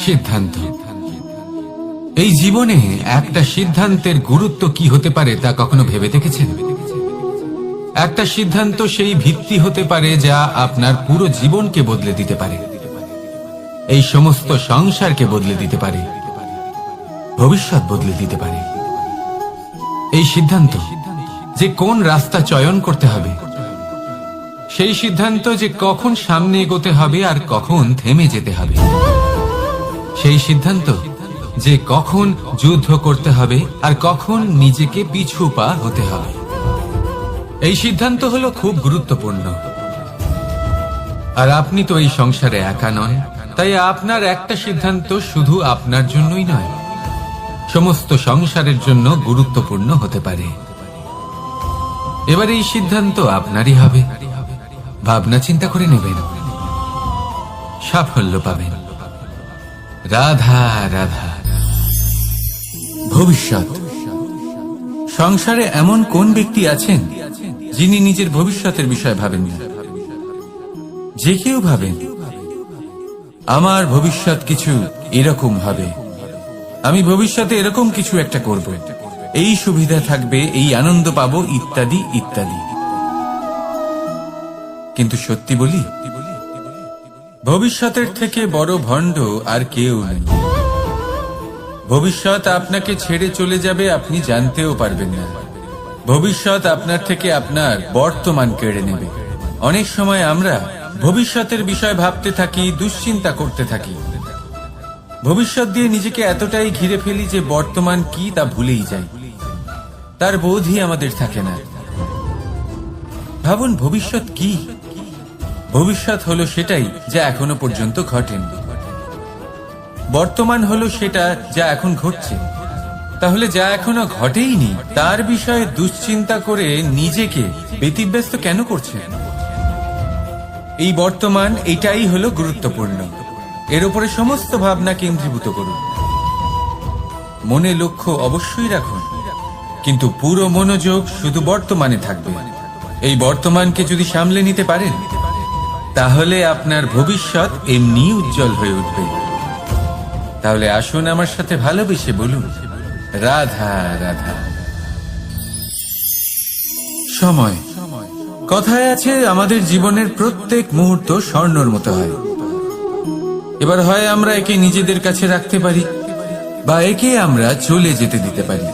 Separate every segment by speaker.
Speaker 1: সিদ্ধান্ত। এই জীবনে একটা সিদ্ধান্তের গুরুত্ব কি হতে পারে তা কখনো ভেবে দেখেছেন? একটা সিদ্ধান্ত সেই ভিত্তি হতে পারে যা আপনার পুরো জীবনকে বদলে দিতে পারে, এই সমস্ত সংসারকে বদলে দিতে পারে, ভবিষ্যৎ বদলে দিতে পারে। এই সিদ্ধান্ত যে কোন রাস্তা চয়ন করতে হবে, সেই সিদ্ধান্ত যে কখন সামনে এগোতে হবে আর কখন থেমে যেতে হবে, সেই সিদ্ধান্ত যে কখন যুদ্ধ করতে হবে আর কখন নিজেকে পিছু পা হতে হবে। এই সিদ্ধান্ত হলো খুব গুরুত্বপূর্ণ। আর আপনি তো এই সংসারে একা নন, তাই আপনার একটা সিদ্ধান্ত শুধু আপনার জন্যই নয়, সমস্ত সংসারের জন্য গুরুত্বপূর্ণ হতে পারে। এবার এই সিদ্ধান্ত আপনারই হবে। ভাবনা চিন্তা করে নেবেন, সাফল্য পাবেন। রাধা রাধা। ভবিষ্যৎ। সংসারে এমন কোন ব্যক্তি আছেন যিনি নিজের ভবিষ্যতের বিষয়ে ভাবেন না? যে কেউ ভাবেন আমার ভবিষ্যৎ কিছু এরকম হবে, আমি ভবিষ্যতে এরকম কিছু একটা করব, এই সুবিধা থাকবে, এই আনন্দ পাবো, ইত্যাদি ইত্যাদি। কিন্তু সত্যি বলি, ভবিষ্যতের থেকে বড় ভণ্ড আর কেউ নেই। ভবিষ্যৎ আপনাকে ছেড়ে চলে যাবে, আপনি জানতেও পারবেন না। ভবিষ্যৎ আপনার থেকে আপনার বর্তমান কেড়ে নেবে। অনেক সময় আমরা ভবিষ্যতের বিষয় ভাবতে থাকি, দুশ্চিন্তা করতে থাকি, ভবিষ্যৎ দিয়ে নিজেকে এতটাই ঘিরে ফেলি যে বর্তমান কি তা ভুলেই যাই, তার বোধই আমাদের থাকে না। ভাবুন, ভবিষ্যৎ কি? ভবিষ্যৎ হলো সেটাই যা এখনো পর্যন্ত ঘটেনি। বর্তমান হলো সেটা যা এখন ঘটছে। তাহলে যা এখনো ঘটেইনি তার বিষয়ে দুশ্চিন্তা করে নিজেকে ব্যতিব্যস্ত কেন করছেন? এই বর্তমান, এটাই হলো গুরুত্বপূর্ণ। এর উপরে সমস্ত ভাবনা কেন্দ্রীভূত করুন। মনে লক্ষ্য অবশ্যই রাখুন, কিন্তু পুরো মনোযোগ শুধু বর্তমানে থাকবে। এই বর্তমানকে যদি সামলে নিতে পারেন, তাহলে আপনার ভবিষ্যৎ এমনি উজ্জ্বল হয়ে উঠবে। তাহলে আসুন আমার সাথে ভালোবেসে বলুন, রাধা রাধা। সময়। কথায় আছে, আমাদের জীবনের প্রত্যেক মুহূর্ত স্বর্ণের মতো হয়। এবার হয় আমরা একে নিজেদের কাছে রাখতে পারি, বা একে আমরা চলে যেতে দিতে পারি।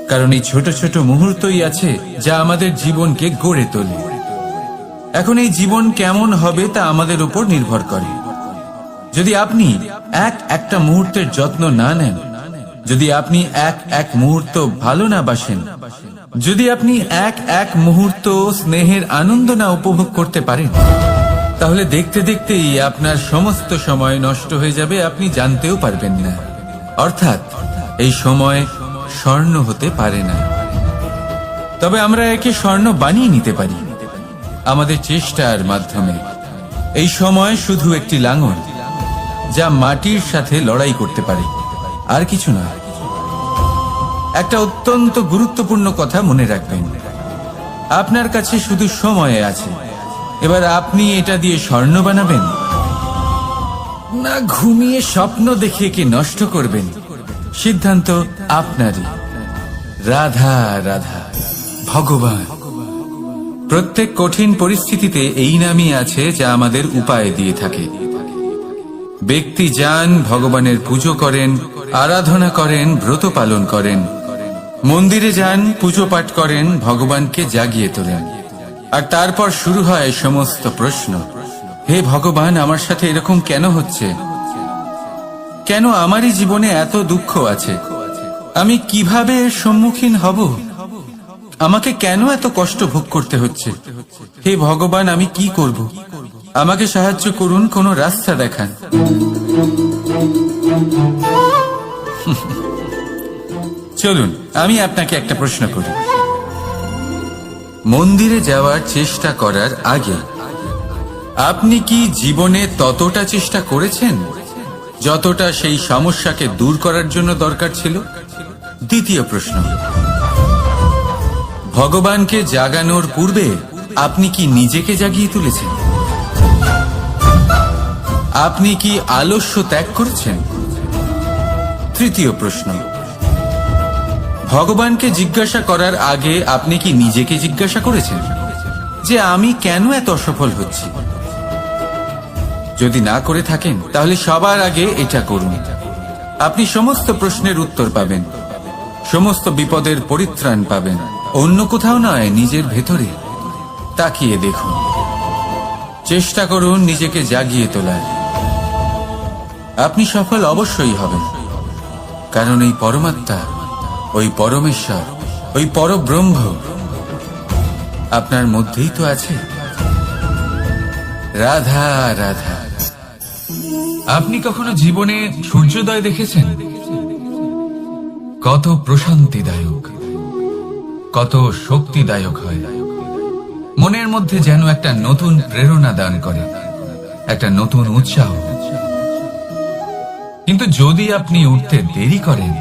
Speaker 1: কারণ এই ছোট ছোট মুহূর্তই আছে যা আমাদের জীবনকে গড়ে তোলে। এখন এই জীবন কেমন হবে তা আমাদের উপর নির্ভর করে। যদি আপনি একটা মুহূর্তের যত্ন না নেন, যদি আপনি এক মুহূর্ত ভালো না বাসেন, যদি আপনি এক মুহূর্ত স্নেহের আনন্দ না উপভোগ করতে পারেন, তাহলে দেখতে দেখতেই আপনার সমস্ত সময় নষ্ট হয়ে যাবে, আপনি জানতেও পারবেন না। অর্থাৎ এই সময় স্বর্ণ হতে পারে না। তবে আমরা একে স্বর্ণ বানিয়ে নিতে পারি আমাদের চেষ্টার মাধ্যমে। এই সময় শুধু একটি লাঙল যা মাটির সাথে লড়াই করতে পারে, আর কিছু নয়। একটা অত্যন্ত গুরুত্বপূর্ণ কথা মনে রাখবেন, আপনার কাছে শুধু সময় আছে। এবার আপনি এটা দিয়ে স্বর্ণ বানাবেন, না ঘুমিয়ে স্বপ্ন দেখে একে নষ্ট করবেন, সিদ্ধান্ত আপনারই। রাধা রাধা। ভগবান। প্রত্যেক কঠিন পরিস্থিতিতে এই নামই আছে যা আমাদের উপায় দিয়ে থাকে। ব্যক্তি যান, ভগবানের পুজো করেন, আরাধনা করেন, ব্রত পালন করেন, মন্দিরে যান, পুজো পাঠ করেন, ভগবানকে জাগিয়ে তোলেন। আর তারপর শুরু হয় সমস্ত প্রশ্ন। হে ভগবান, আমার সাথে এরকম কেন হচ্ছে? কেন আমারই জীবনে এত দুঃখ আছে? আমি কিভাবে এর সম্মুখীন হব? আমাকে কেন এত কষ্ট ভোগ করতে হচ্ছে? হে ভগবান, আমি কি করব? আমাকে সাহায্য করুন, কোনো রাস্তা দেখান। চলুন আমি আপনাকে একটা প্রশ্ন করি। মন্দিরে যাওয়ার চেষ্টা করার আগে আপনি কি জীবনে ততটা চেষ্টা করেছেন যতটা সেই সমস্যাকে দূর করার জন্য দরকার ছিল? দ্বিতীয় প্রশ্ন, ভগবানকে জাগানোর পূর্বে আপনি কি নিজেকে জাগিয়ে তুলেছেন? আপনি কি আলস্য ত্যাগ করেছেন? তৃতীয় প্রশ্ন, ভগবানকে জিজ্ঞাসা করার আগে আপনি কি নিজেকে জিজ্ঞাসা করেছেন যে আমি কেন এত অসফল হচ্ছি? যদি না করে থাকেন তাহলে সবার আগে এটা করুন। আপনি সমস্ত প্রশ্নের উত্তর পাবেন, সমস্ত বিপদের পরিত্রাণ পাবেন। অন্য কোথাও নয়, নিজের ভেতরে তাকিয়ে দেখুন। চেষ্টা করুন নিজেকে জাগিয়ে তোলার। আপনি সফল অবশ্যই হবেন, কারণ এই পরমাত্মা, ওই পরমেশ্বর, ওই পরব্রহ্ম আপনার মধ্যেই তো আছে। রাধা রাধা। আপনি কখনো জীবনে সূর্যোদয় দেখেছেন? কত প্রশান্তিদায়ক, কত শক্তিদায়ক হয়। মনের মধ্যে যেন একটা নতুন প্রেরণা দান করে, একটা নতুন উৎসাহ। কিন্তু যদি আপনি উঠতে দেরি করেন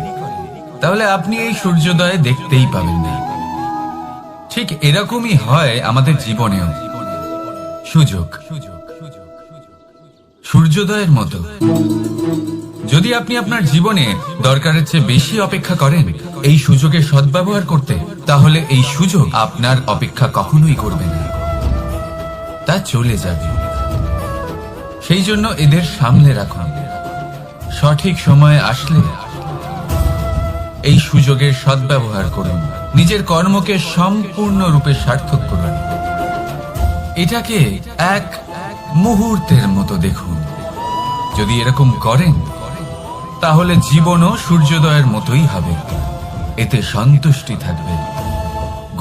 Speaker 1: তাহলে আপনি এই সূর্যোদয় দেখতেই পাবেন না। ঠিক এরকমই হয় আমাদের জীবনেও। সুযোগ সূর্যোদয়ের মতো। যদি আপনি আপনার জীবনে দরকারের চেয়ে বেশি অপেক্ষা করেন এই সুযোগের সদ্ব্যবহার করতে, তাহলে এই সুযোগ আপনার অপেক্ষা কখনোই করবে না, তা চলে যাবে। সেই জন্য এদের সামলে রাখুন। সঠিক সময় আসলে এই সুযোগের সদ্ব্যবহার করুন, নিজের কর্মকে সম্পূর্ণরূপে সার্থক করুন। এটাকে এক মুহূর্তের মতো দেখুন। যদি এরকম করেন তাহলে জীবনও সূর্যোদয়ের মতোই হবে। এতে সন্তুষ্টি থাকবে,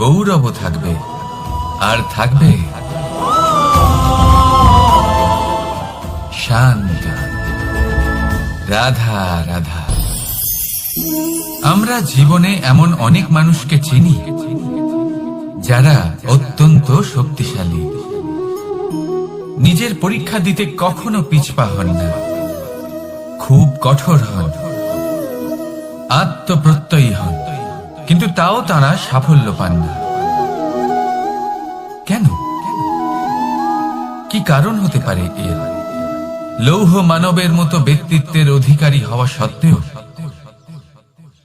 Speaker 1: গৌরব থাকবে, আর থাকবে শান্তি। রাধা রাধা। আমরা জীবনে এমন অনেক মানুষকে চিনি যারা অত্যন্ত শক্তিশালী, নিজের পরীক্ষা দিতে কখনো পিছপা হন না, খুব কঠোর হন, আত্মপ্রত্যয়ী হন, কিন্তু তাও তারা সাফল্য পান না। কেন? কি কারণ হতে পারে এর? লৌহ মানবের মতো ব্যক্তিত্বের অধিকারী হওয়া সত্ত্বেও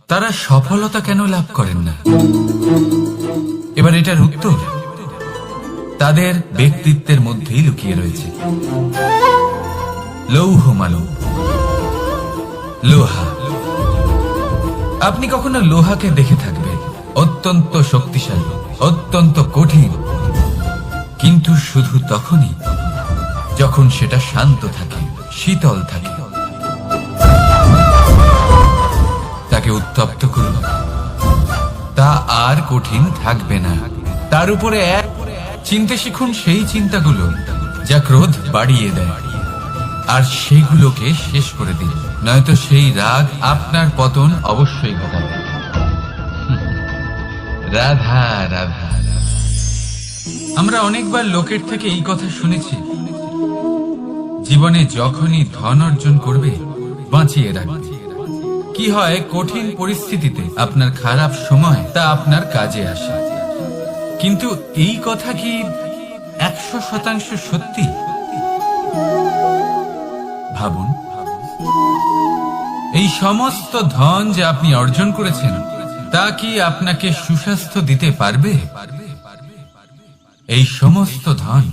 Speaker 1: তারা সফলতা কেন লাভ করেন না? এবার এটার উত্তর তাদের ব্যক্তিত্বের মধ্যেই লুকিয়ে রয়েছে। লৌহ মানব, লোহা। আপনি কখনো লোহাকে দেখে থাকবেন অত্যন্ত শক্তিশালী, অত্যন্ত কঠিন, কিন্তু শুধু তখনই যখন সেটা শান্ত থাকে, শীতল থাকে। তাকে উত্তপ্ত করুন, তা আর কঠিন থাকবে না। তার উপরে এক চিনতে শিখুন সেই চিন্তাগুলো যা ক্রোধ বাড়িয়ে দেয়, আর সেগুলোকে শেষ করে দিন, নয়তো সেই রাগ আপনার পতন অবশ্যই ঘটাবে। রাধা রাধা। আমরা অনেকবার লোকের থেকে এই কথা শুনেছি, জীবনে যখনই ধন অর্জন করবে বাঁচিয়ে রাখবে। কি হয়, কঠিন পরিস্থিতিতে আপনার খারাপ সময় তা আপনার কাজে আসে। কিন্তু এই কথা কি 100% সত্যি? ভাবুন, এই সমস্ত ধন যে আপনি অর্জন করেছেন তা কি আপনাকে সুস্বাস্থ্য দিতে পারবে? এই সমস্ত ধন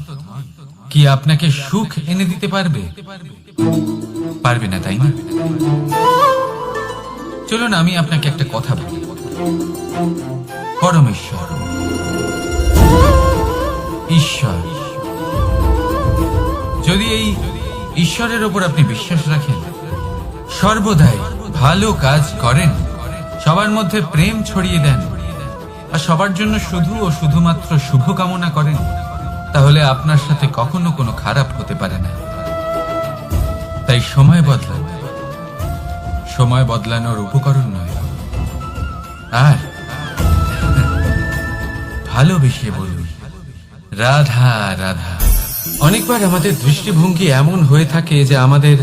Speaker 1: কি আপনাকে সুখ এনে দিতে পারবে? পারবে না, তাই না? চলুন আমি আপনাকে একটা কথা বলি। পরমেশ্বর, ঈশ্বর, যদি এই ঈশ্বরের উপর আপনি বিশ্বাস রাখেন, সর্বদাই ভালো কাজ করেন, সবার মধ্যে প্রেম ছড়িয়ে দেন, আর সবার জন্য শুধু ও শুধুমাত্র শুভ কামনা করেন, তাহলে আপনার সাথে কখনো কোনো খারাপ হতে পারে না। তাই সময় বদলান, সময় বদলানোর উপকরণ নয়। আর ভালোবেসে বলুন রাধা রাধা। অনেকবার আমাদের দৃষ্টিভঙ্গি এমন হয়ে থাকে যে আমাদের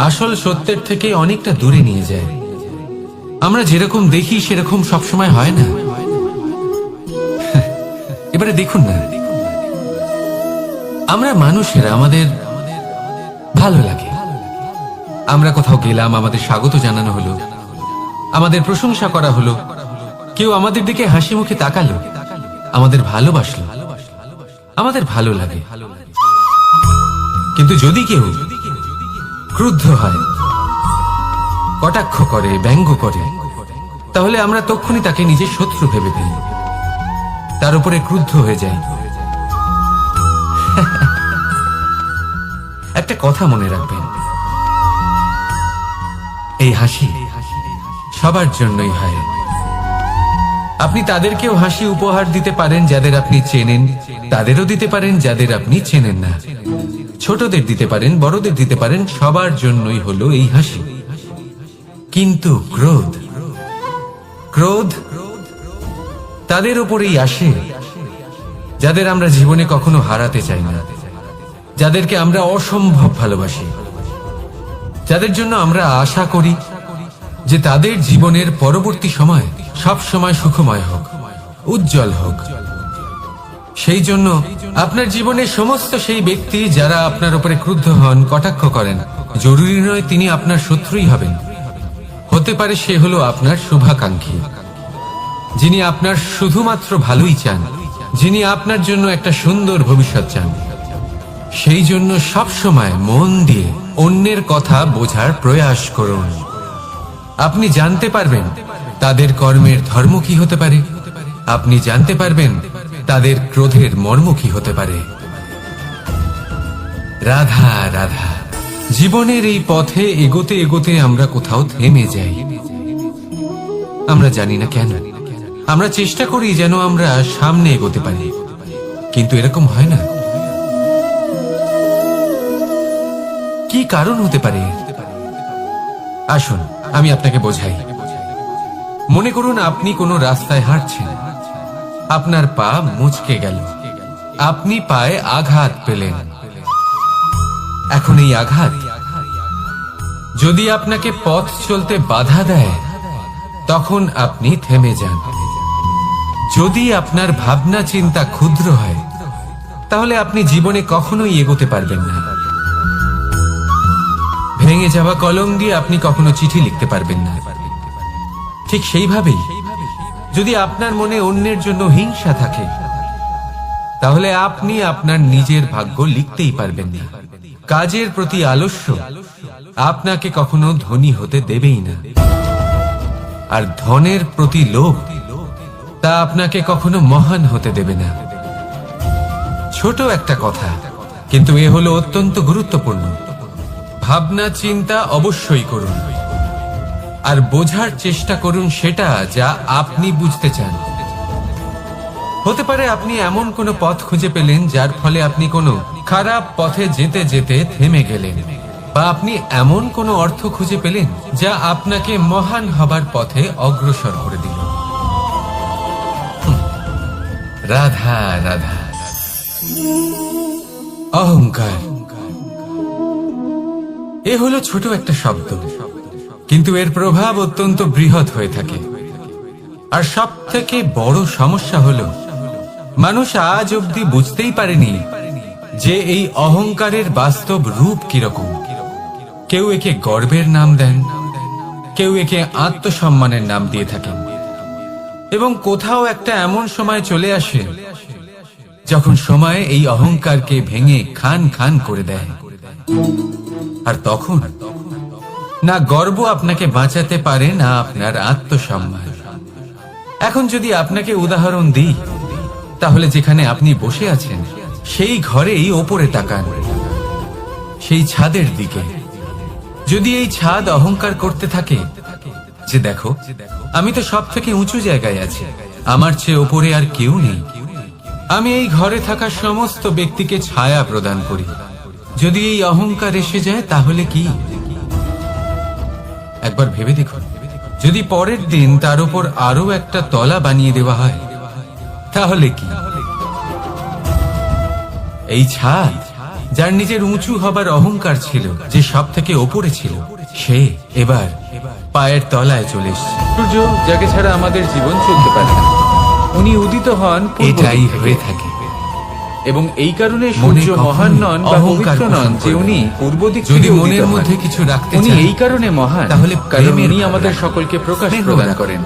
Speaker 1: আসল সত্যের থেকে অনেকটা দূরে নিয়ে যায়। আমরা যেরকম দেখি সেরকম সবসময় হয় না। এবারে দেখুন না, আমরা মানুষেরা আমাদের ভালো লাগে, আমরা কোথাও গেলাম, আমাদের স্বাগত জানানো হলো, আমাদের প্রশংসা করা হলো, কেউ আমাদের দিকে হাসি মুখে তাকালো, আমাদের ভালোবাসলো, আমাদের ভালো লাগে। কিন্তু যদি কেউ ক্রুদ্ধ হয়, কটাক্ষ করে, ব্যঙ্গ করে, তাহলে আমরা তক্ষুনি তাকে নিজের শত্রু ভেবে ফেলি, তার উপরে ক্রুদ্ধ হয়ে যাই। একটা কথা মনে রাখবেন, এই হাসি সবার জন্যই হয়। আপনি তাদেরকেও হাসি উপহার দিতে পারেন যাদের আপনি চেনেন, তাদেরও দিতে পারেন যাদের আপনি চেনেন না, ছোটদের দিতে পারেন, বড়দের দিতে পারেন, সবার জন্যই হলো এই হাসি। কিন্তু ক্রোধ, ক্রোধ তাদের উপরেই আসে যাদের আমরা জীবনে কখনো হারাতে চাই না, যাদেরকে আমরা অসম্ভব ভালোবাসি, যাদের জন্য আমরা আশা করি যে তাদের জীবনের পরবর্তী সময় সব সময় সুখময় হোক, উজ্জ্বল হোক। সেই জন্য আপনার জীবনের সমস্ত সেই ব্যক্তি যারা আপনার উপরে ক্রুদ্ধ হন, কটাক্ষ করেন, জরুরি নয় তিনি আপনার শত্রুই হবেন। হতে পারে সে হলো আপনার শুভাকাঙ্ক্ষী, যিনি আপনার শুধুমাত্র ভালোই চান, যিনি আপনার জন্য একটা সুন্দর ভবিষ্যৎ চান। সেই জন্য সব সময় মন দিয়ে অন্যের কথা বোঝার প্রয়াস করুন। আপনি জানতে পারবেন তাদের কর্মের ধর্ম কি হতে পারে, আপনি জানতে পারবেন তাদের ক্রোধের মর্ম কি হতে পারে। রাধা রাধা। জীবনের এই পথে এগোতে এগোতে আমরা কোথাও থেমে যাই, আমরা জানি না কেন। আমরা চেষ্টা করি যেন আমরা সামনে এগোতে পারি, কিন্তু এরকম হয় না। কি কারণ হতে পারে? আসুন আমি আপনাকে বোঝাই। মনে করুন আপনি কোনো রাস্তায় হাঁটছেন, আপনার পা মুচকে গেল, আপনি পায়ে আঘাত পেলেন। এখন এই আঘাত যদি আপনাকে পথ চলতে বাধা দেয়, তখন আপনি থেমে যান। যদি আপনার ভাবনা চিন্তা ক্ষুদ্র হয়, তাহলে আপনি জীবনে কখনোই এগোতে পারবেন না। ভেঙে যাওয়া কলম দিয়ে আপনি কখনো চিঠি লিখতে পারবেন না। ঠিক সেইভাবেই যদি আপনার মনে অন্যের জন্য হিংসা থাকে, তাহলে আপনি আপনার নিজের ভাগ্য লিখতেই পারবেন না। কাজের প্রতি আলস্য আপনাকে কখনো ধনী হতে দেবেই না, আর ধনের প্রতি লোভ তা আপনাকে কখনো মহান হতে দেবে না। ছোট একটা কথা, কিন্তু এ হলো অত্যন্ত গুরুত্বপূর্ণ। ভাবনা চিন্তা অবশ্যই করুন, আর বোঝার চেষ্টা করুন সেটা যা আপনি বুঝতে চান। হতে পারে আপনি এমন কোনো পথ খুঁজে পেলেন যার ফলে আপনি কোনো খারাপ পথে যেতে যেতে থেমে গেলেন, বা আপনি এমন কোনো অর্থ খুঁজে পেলেন যা আপনাকে মহান হবার পথে অগ্রসর করে দিল। রাধা রাধা। অহংকার এ হলো ছোট একটা শব্দ, কিন্তু এর প্রভাব অত্যন্ত বৃহৎ হয়ে থাকে। আর সব থেকে বড় সমস্যা হলো মানুষ আজ অব্দি বুঝতেই পারেনি যে এই অহংকারের বাস্তব রূপ কিরকম। কেউ একে গর্বের নাম দেন, কেউ একে আত্মসম্মানের নাম দিয়ে থাকেন, এবং কোথাও একটা এমন সময় চলে আসে যখন সময় এই অহংকারকে ভেঙে খান খান করে দেয়। আর তখন না গর্ব আপনাকে বাঁচাতে পারে, না আপনার আত্মসম্মান। এখন যদি আপনাকে উদাহরণ দিই, তাহলে যেখানে আপনি বসে আছেন সেই ঘরেই ওপরে তাকান, সেই ছাদের দিকে। যদি এই ছাদ অহংকার করতে থাকে যে দেখো আমি তো সব থেকে উঁচু জায়গায় আছি, আমার চেয়ে ওপরে আর কেউ নেই, আমি এই ঘরে থাকা সমস্ত ব্যক্তিকে ছায়া প্রদান করি, যদি এই অহংকার এসে যায় তাহলে কি? একবার ভেবে দেখুন, যদি পরের দিন তার উপর আরো একটা তলা বানিয়ে দেওয়া হয় তাহলে কি? এই ছাদ যার নিজের উঁচু হবার অহংকার ছিল, যে সব থেকে ওপরে ছিল, সে এবার পায়ের তলায় চলে এসেছে। সূর্য যাকে ছাড়া আমাদের জীবন চলতে পারে না, উনি উদিত হন, এটাই হয়ে থাকে। এবং এই কারণে
Speaker 2: মনে
Speaker 1: সূর্য
Speaker 2: কখনো
Speaker 1: মহান নন বা
Speaker 2: অহংকার
Speaker 1: পবিত্র নন
Speaker 2: পোষণ
Speaker 1: যে
Speaker 2: করবেন
Speaker 1: উনি
Speaker 2: না।
Speaker 1: পূর্ব দিক
Speaker 2: যদি
Speaker 1: থেকে
Speaker 2: মনের
Speaker 1: উদিত হন।
Speaker 2: মধ্যে কিছু রাখতে
Speaker 1: উনি
Speaker 2: চান,
Speaker 1: এই কারণে মহান
Speaker 2: তাহলে
Speaker 1: কারণ
Speaker 2: প্রেমের
Speaker 1: উনি
Speaker 2: ভাব
Speaker 1: আমাদের
Speaker 2: রাখুন।
Speaker 1: সকলকে প্রকাশ
Speaker 2: স্নেহ
Speaker 1: প্রদান
Speaker 2: রাখুন।
Speaker 1: করেন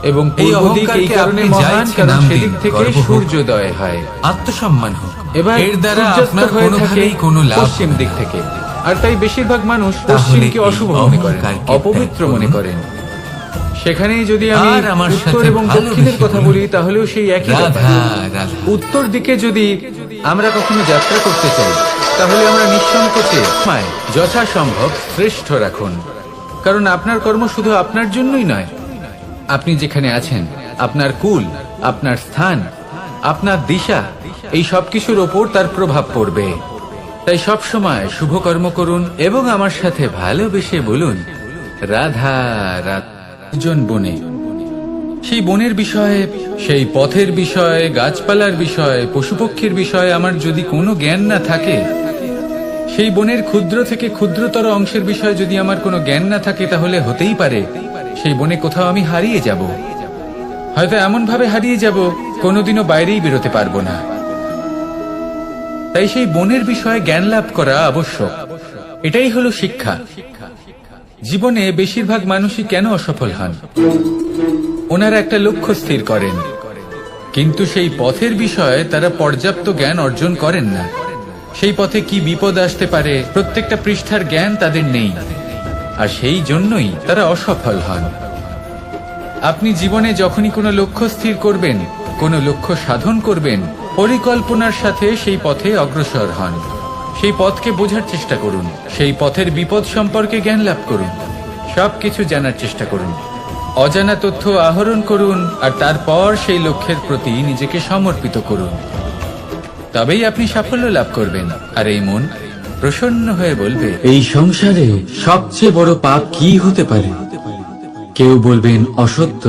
Speaker 1: এবং
Speaker 2: এই
Speaker 1: পূর্ব দিক এই
Speaker 2: অহংকারকে
Speaker 1: কারণে
Speaker 2: আপনি যা
Speaker 1: মহান
Speaker 2: ইচ্ছে
Speaker 1: কারণ
Speaker 2: নাম
Speaker 1: সেদিক
Speaker 2: দিন,
Speaker 1: থেকে
Speaker 2: গর্ব হোক।
Speaker 1: সূর্যোদয় হয়।
Speaker 2: আত্মসম্মান হোক।
Speaker 1: এবার
Speaker 2: এর দ্বারা
Speaker 1: সূর্যাস্ত
Speaker 2: আপনার
Speaker 1: হয়ে থাকে
Speaker 2: কোনোভাবেই কোনো লাভ
Speaker 1: পশ্চিম
Speaker 2: হবে
Speaker 1: দিক
Speaker 2: না।
Speaker 1: থেকে, আর তাই বেশিরভাগ মানুষ
Speaker 2: তাহলে
Speaker 1: পশ্চিমকে
Speaker 2: এই
Speaker 1: অশুভ মনে করেন,
Speaker 2: অহংকারকে
Speaker 1: অপবিত্র
Speaker 2: ত্যাগ
Speaker 1: মনে
Speaker 2: করুন।
Speaker 1: করেন। সেখানেই যদি আমি
Speaker 2: আর আমার
Speaker 1: উত্তর
Speaker 2: সাথে
Speaker 1: এবং
Speaker 2: ভালোবেসে
Speaker 1: দক্ষিণের কথা
Speaker 2: বলুন,
Speaker 1: বলি তাহলেও সেই একই ব্যাপার।
Speaker 2: রাধা রাধা।
Speaker 1: উত্তর দিকে যদি আমরা কখনো যাত্রা করতে চাই তাহলে আমরা নিঃসংকোচে সময় যথাসম্ভব শ্রেষ্ঠ রাখুন, কারণ আপনার কর্ম শুধু আপনার জন্যই নয়। আপনি যেখানে আছেন, আপনার কুল, আপনার স্থান, আপনার দিশা, এই সব কিছুর ওপর তার প্রভাব পড়বে। তাই সব সময় শুভ কর্ম করুন এবং আমার সাথে ভালোবেসে বলুন, রাধা রাধা। জন বনে, সেই বনের বিষয়ে, সেই পথের বিষয়ে, গাছপালার বিষয়ে, পশুপক্ষীর বিষয়ে আমার যদি কোনো জ্ঞান না থাকে, সেই বনের ক্ষুদ্র থেকে ক্ষুদ্রতর অংশের বিষয়ে যদি আমার কোনো জ্ঞান না থাকে, তাহলে হতেই পারে সেই বনে কোথাও আমি হারিয়ে যাব। হয়তো এমন ভাবে হারিয়ে যাব কোনোদিনও বাইরেই বেরোতে পারবো না। তাই সেই বনের বিষয়ে জ্ঞান লাভ করা আবশ্যক। এটাই হলো শিক্ষা। জীবনে বেশিরভাগ মানুষই কেন অসফল হন? ওনারা একটা লক্ষ্য স্থির করেন, কিন্তু সেই পথের বিষয়ে তারা পর্যাপ্ত জ্ঞান অর্জন করেন না। সেই পথে কি বিপদ আসতে পারে প্রত্যেকটা পৃষ্ঠার জ্ঞান তাদের নেই, আর সেই জন্যই তারা অসফল হন। আপনি জীবনে যখনই কোনো লক্ষ্য স্থির করবেন, কোনো লক্ষ্য সাধন করবেন, পরিকল্পনার সাথে সেই পথে অগ্রসর হন। সেই পথকে বোঝার চেষ্টা করুন, সেই পথের বিপদ সম্পর্কে জ্ঞান লাভ করুন, সবকিছু জানার চেষ্টা করুন, অজানা তথ্য আহরণ করুন, আর তারপর সেই লক্ষ্যের প্রতি নিজেকে সমর্পিত করুন। তবেই আপনি সাফল্য লাভ করবেন। আর এই মন প্রসন্ন হয়ে বলবে,
Speaker 3: এই সংসারে সবচেয়ে বড় পাপ কি হতে পারে? কেউ বলবেন অসত্য,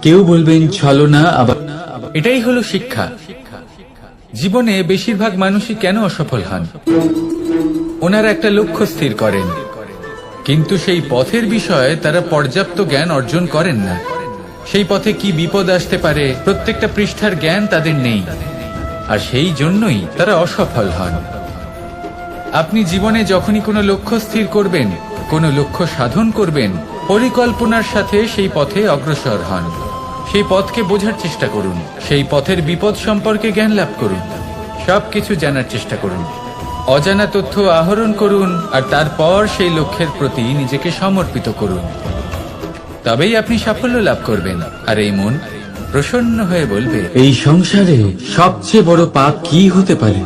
Speaker 3: কেউ বলবেন ছলনা, আবার
Speaker 1: এটাই হলো শিক্ষা। জীবনে বেশিরভাগ মানুষই কেন অসফল হন? ওনারা একটা লক্ষ্য স্থির করেন, কিন্তু সেই পথের বিষয়ে তারা পর্যাপ্ত জ্ঞান অর্জন করেন না। সেই পথে কি বিপদ আসতে পারে প্রত্যেকটা পৃষ্ঠার জ্ঞান তাদের নেই, আর সেই জন্যই তারা অসফল হন। আপনি জীবনে যখনই কোনো লক্ষ্য স্থির করবেন, কোনো লক্ষ্য সাধন করবেন, পরিকল্পনার সাথে সেই পথে অগ্রসর হন। সেই পথকে বোঝার চেষ্টা করুন, সেই পথের বিপদ সম্পর্কে জ্ঞান লাভ করুন, সবকিছু জানার চেষ্টা করুন, অজানা তথ্য আহরণ করুন, আর তারপর সেই লক্ষ্যের প্রতি নিজেকে সমর্পিত করুন। তবেই আপনি সাফল্য লাভ করবেন। আর এই মন প্রসন্ন হয়ে বলবে,
Speaker 3: এই সংসারে সবচেয়ে বড় পাপ কি হতে পারে?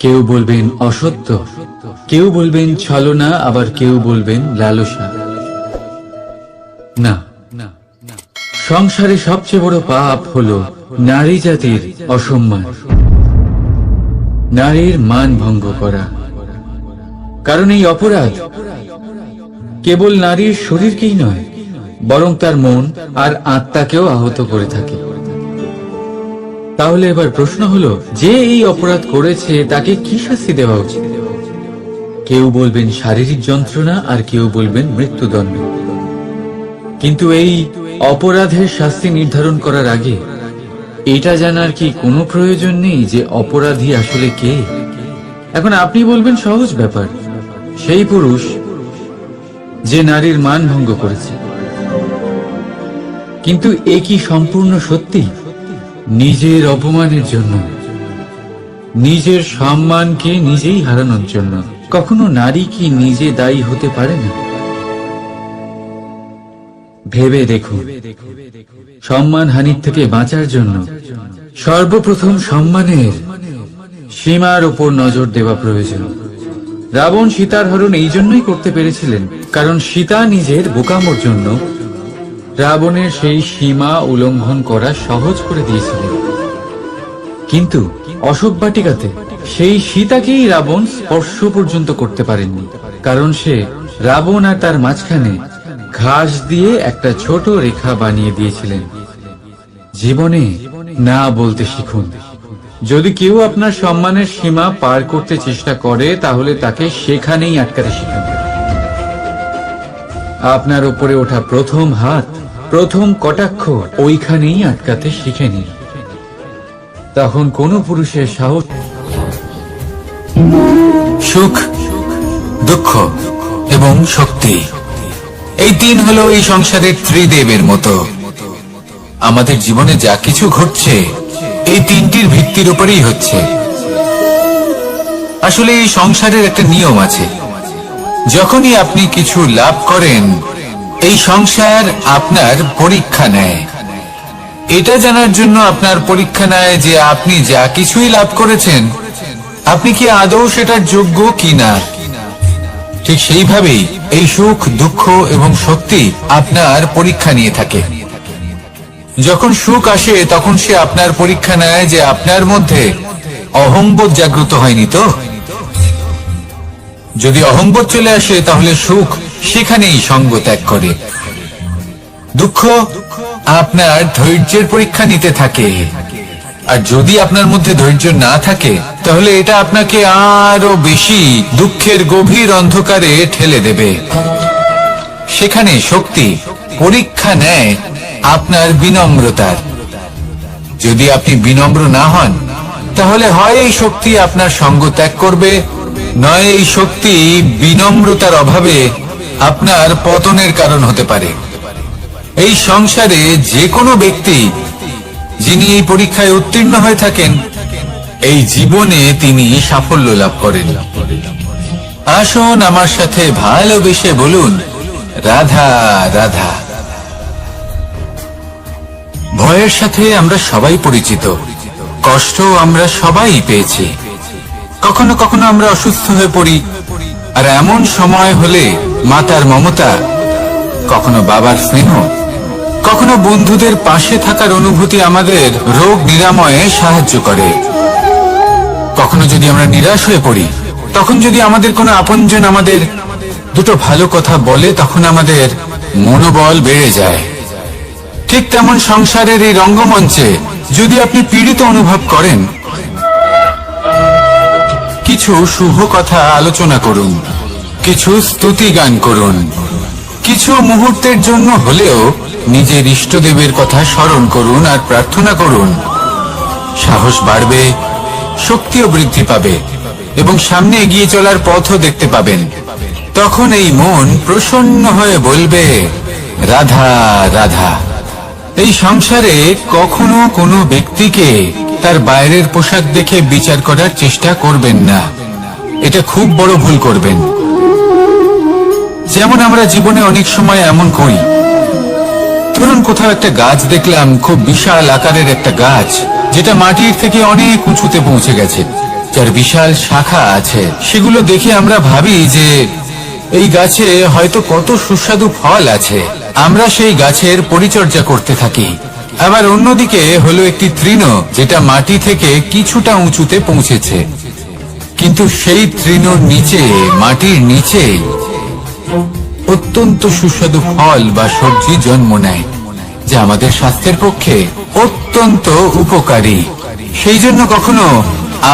Speaker 3: কেউ বলবেন অসত্য, কেউ বলবেন ছলনা, আবার কেউ বলবেন লালসা। না, সংসারে সবচেয়ে বড় পাপ হলো নারী জাতির অসম্মান, নারীর মান ভঙ্গ করা। কারণ এই অপরাধ কেবল নারীর শরীরকেই নয়, বরং তার মন আর আত্মাকেও আহত করে থাকে। তাহলে এবার প্রশ্ন হলো, যে এই অপরাধ করেছে তাকে কি শাস্তি দেওয়া উচিত? কেউ বলবেন শারীরিক যন্ত্রণা, আর কেউ বলবেন মৃত্যুদণ্ড। কিন্তু এই অপরাধের শাস্তি নির্ধারণ করার আগে এটা জানার কি কোনো প্রয়োজন নেই যে অপরাধী আসলে কে? এখন আপনি বলবেন সহজ ব্যাপার, সেই পুরুষ যে নারীর মান ভঙ্গ করেছে। কিন্তু এ কি সম্পূর্ণ সত্যি? নিজের অপমানের জন্য, নিজের সম্মানকে নিজেই হারানোর জন্য কখনো নারী কি নিজে দায়ী হতে পারে না? ভেবে দেখুন, সম্মানহানির থেকে বাঁচার জন্য সর্বপ্রথম সম্মানের সীমার উপর নজর দেওয়া প্রয়োজন। রাবণ সীতার হরণ এই জন্যই করতে পেরেছিলেন কারণ সীতা নিজের বোকামোর জন্য রাবণের সেই সীমা উল্লঙ্ঘন করা সহজ করে দিয়েছিলেন। কিন্তু অশোক বাটিকাতে সেই সীতাকেই রাবণ স্পর্শ পর্যন্ত করতে পারেননি, কারণ সে রাবণ আর তার মাঝখানে ঘাস দিয়ে একটা ছোট রেখা বানিয়ে দিয়েছিলেন। জীবনে না বলতে শিখুন। যদি কেউ আপনার সম্মানের সীমা পার করতে চেষ্টা করে তাহলে তাকে সেখানেই আটকাতে শিখুন। আপনার উপরে ওঠা প্রথম হাত, প্রথম কটাক্ষ ওইখানেই আটকাতে শিখে নিন। তখন কোনো পুরুষের সাহস
Speaker 1: সুখ, দুঃখ এবং শক্তি, এই তিন হলো এই সংসারের ত্রিদেবের মতো। আমাদের জীবনে যা কিছু ঘটছে এই তিনটির ভিত্তির উপরেই হচ্ছে। আসলে এই সংসারের একটা নিয়ম আছে, যখনই আপনি কিছু লাভ করেন এই সংসার আপনার পরীক্ষা নেয়। এটা জানার জন্য আপনার পরীক্ষা নেয় যে আপনি যা কিছুই লাভ করেছেন আপনি কি আদৌ সেটার যোগ্য কিনা। ঠিক সেইভাবেই এই সুখ, দুঃখ এবং শক্তি আপনার পরীক্ষা নিয়ে থাকে। যখন সুখ আসে তখন সে আপনার পরীক্ষা নেয় যে আপনার মধ্যে অহংবোধ জাগ্রত হয়নি তো। যদি অহংবোধ চলে আসে তাহলে সুখ সেখানেই সঙ্গ ত্যাগ করে। দুঃখ আপনার ধৈর্যের পরীক্ষা নিতে থাকে, আর যদি আপনার মধ্যে ধৈর্য না থাকে তাহলে এটা আপনাকে আরো বেশি দুঃখের গভীর অন্ধকারে ঠেলে দেবে। সেখানে শক্তি পরীক্ষা নেয় আপনার বিনম্রতার। যদি আপনি বিনম্র না হন তাহলে হয় এই শক্তি আপনার সঙ্গ ত্যাগ করবে, নয় এই শক্তি বিনম্রতার অভাবে আপনার পতনের কারণ হতে পারে। এই সংসারে যে কোনো ব্যক্তি যিনি এই পরীক্ষায় উত্তীর্ণ হয়ে থাকেন এই জীবনে তিনি সাফল্য লাভ করেন। আসুন আমার সাথে ভালোবেসে বলুন, রাধা রাধা। ভয়ের সাথে আমরা সবাই পরিচিত, কষ্ট আমরা সবাই পেয়েছি। কখনো কখনো আমরা অসুস্থ হয়ে পড়ি, আর এমন সময় হলে মাতার মমতা, কখনো বাবার স্নেহ, কখনো বন্ধুদের পাশে থাকার অনুভূতি আমাদের রোগ নিরাময়ে সাহায্য করে। কখনো যদি আমরা নিরাশ হয়ে পড়ি, তখন যদি আমাদের কোনো আপনজন আমাদের দুটো ভালো কথা বলে তখন আমাদের মনোবল বেড়ে যায়। ঠিক তেমন সংসারের এই রঙ্গমঞ্চে যদি আপনি পীড়িত অনুভব করেন, কিছু শুভ কথা আলোচনা করুন, কিছু স্তুতি গান করুন, কিছু মুহূর্তের জন্য হলেও নিজের ইষ্টদেবের কথা স্মরণ করুন আর প্রার্থনা করুন। সাহস বাড়বে, শক্তিও বৃদ্ধি পাবে এবং সামনে এগিয়ে চলার পথও দেখতে পাবেন। তখন এই মন প্রসন্ন হয়ে বলবে, রাধা রাধা। এই সংসারে কখনো কোনো ব্যক্তিকে তার বাইরের পোশাক দেখে বিচার করার চেষ্টা করবেন না, এটা খুব বড় ভুল করবেন। যেমন আমরা জীবনে অনেক সময় এমন করি, ধরুন কোথাও একটা গাছ দেখলাম, খুব বিশাল আকারের একটা গাছ, যেটা মাটির থেকে অনেক উঁচুতে পৌঁছে গেছে, যার বিশাল শাখা আছে। সেগুলো দেখে আমরা ভাবি যে এই গাছে হয়তো কত সুস্বাদু ফল আছে, আমরা সেই গাছের পরিচর্যা করতে থাকি। আবার অন্যদিকে হলো একটি তৃণ, যেটা মাটি থেকে কিছুটা উঁচুতে পৌঁছেছে, কিন্তু সেই তৃণর নিচে, মাটির নিচে অত্যন্ত সুস্বাদু ফল বা সবজি জন্ম নেয়, যা আমাদের স্বাস্থ্যের পক্ষে অত্যন্ত উপকারী। সেই জন্য কখনো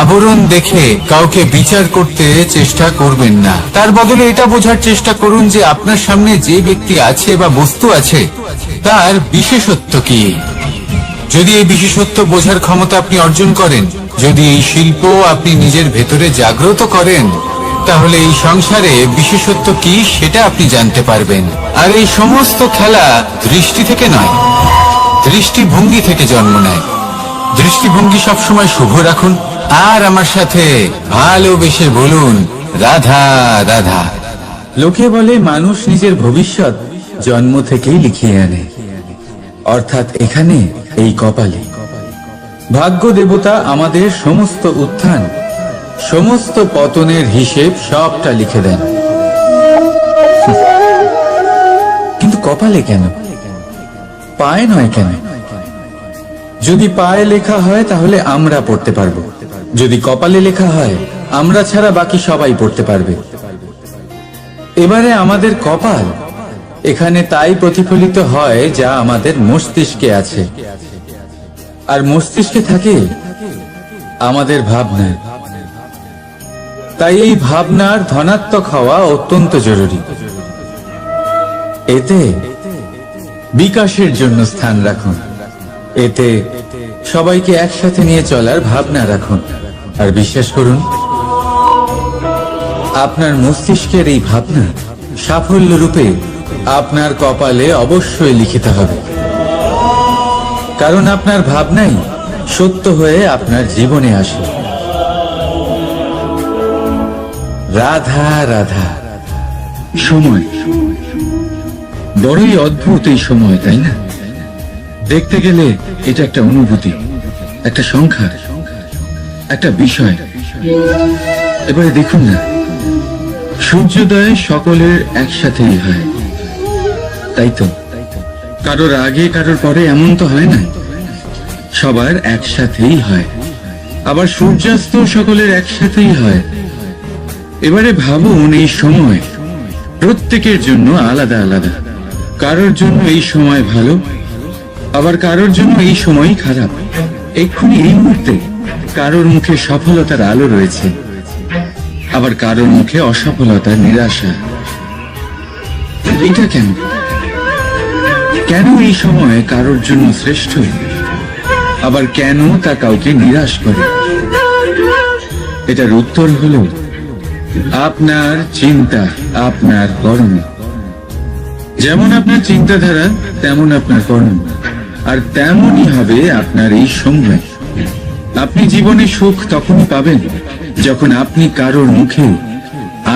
Speaker 1: আবরণ দেখে কাউকে বিচার করতে চেষ্টা করবেন না। তার বদলে এটা বোঝার চেষ্টা করুন যে আপনার সামনে যে ব্যক্তি আছে বা বস্তু আছে তার বিশেষত্ব কি। যদি এই বিশেষত্ব বোঝার ক্ষমতা আপনি অর্জন করেন, যদি এই শিল্প আপনি নিজের ভেতরে জাগ্রত করেন, তাহলে এই সংসারে বিশেষত্ব কি সেটা আপনি জানতে পারবেন। আর এই সমস্ত খেলা দৃষ্টি থেকে নয়, দৃষ্টিভঙ্গি থেকে জন্ম নেয়। দৃষ্টিভঙ্গি সবসময় শুভ রাখুন আর আমার সাথে ভালোবেসে বলুন, রাধা রাধা।
Speaker 3: লোকে বলে মানুষ নিজের ভবিষ্যৎ জন্ম থেকেই লিখিয়ে আনে, অর্থাৎ এখানে এই কপালে। ভাগ্য দেবতা আমাদের সমস্ত উত্থান, সমস্ত পতনের হিসেব সবটা লিখে দেন। কিন্তু কপালে কেন, পায়ে নয় কেন? যদি পায়ে লেখা হয় তাহলে আমরা পড়তে পারবো, যদি কপালে লেখা হয় আমরা ছাড়া বাকি সবাই পড়তে পারবে। এবারে আমাদের কপাল এখানে তাই প্রতিফলিত হয় যা আমাদের মস্তিষ্কে আছে, আর মস্তিষ্কে থাকে আমাদের ভাবনা। তাই এই ভাবনার ধনাত্মক হওয়া অত্যন্ত জরুরি। এতে বিকাশের জন্য স্থান রাখুন, এতে সবাইকে একসাথে নিয়ে চলার ভাবনা রাখুন, আর বিশ্বাস করুন আপনার মস্তিষ্কের এই ভাবনা সাফল্য রূপে আপনার কপালে অবশ্যই লিখিত হবে। কারণ আপনার ভাবনাই সত্য হয়ে আপনার জীবনে আসে। রাধা রাধা। সময় বড়ই অদ্ভুত এই সময়, তাই না? দেখতে গেলে এটা একটা অনুভূতি, একটা সংখ্যা, একটা বিষয়। এবারে দেখুন না, সূর্যোদয় সকলের একসাথেই হয়, তাই তো? কারোর আগে কারোর পরে এমন তো হয় না, সবার একসাথেই হয়। আবার সূর্যাস্ত সকলের একসাথেই হয়। এবারে ভাবুন, এই সময় প্রত্যেকের জন্য আলাদা আলাদা। কারোর জন্য এই সময় ভালো, আবার কারোর জন্য এই সময়ই খারাপ। এক্ষুনি এই মুহূর্তে কারোর মুখে সফলতার আলো রয়েছে, আবার কারোর মুখে অসফলতার নিরাশা। এটা কেন? কেন এই সময় কারোর জন্য শ্রেষ্ঠ, আবার কেন তা কাউকে নিরাশ করে? এটার উত্তর হলো আপনার চিন্তা, আপনার কর্ম। যেমন আপনার চিন্তাধারা তেমন আপনার কর্ম, আর তেমনই হবে আপনার এই সময়। আপনি জীবনে সুখ তখনই পাবেন যখন আপনি কারোর মুখে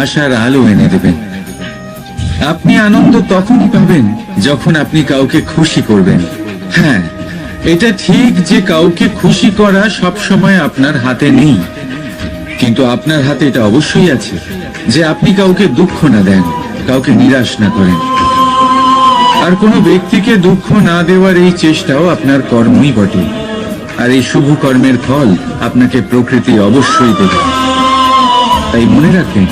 Speaker 3: আশার আলো এনে দেবেন। আপনি আনন্দ তখনই পাবেন যখন আপনি কাউকে খুশি করবেন। হ্যাঁ, এটা ঠিক যে কাউকে খুশি করা সবসময় আপনার হাতে নেই, কিন্তু আপনার হাতে এটা অবশ্যই আছে যে আপনি কাউকে দুঃখ না দেন, কাউকে নিরাশ না করেন। আর কোনো ব্যক্তিকে দুঃখ না দেওয়ার এই চেষ্টাও আপনার কর্মই বটে। আর এই শুভ কর্মের ফল আপনাকে প্রকৃতি অবশ্যই দেবে। তাই মনে রাখবেন,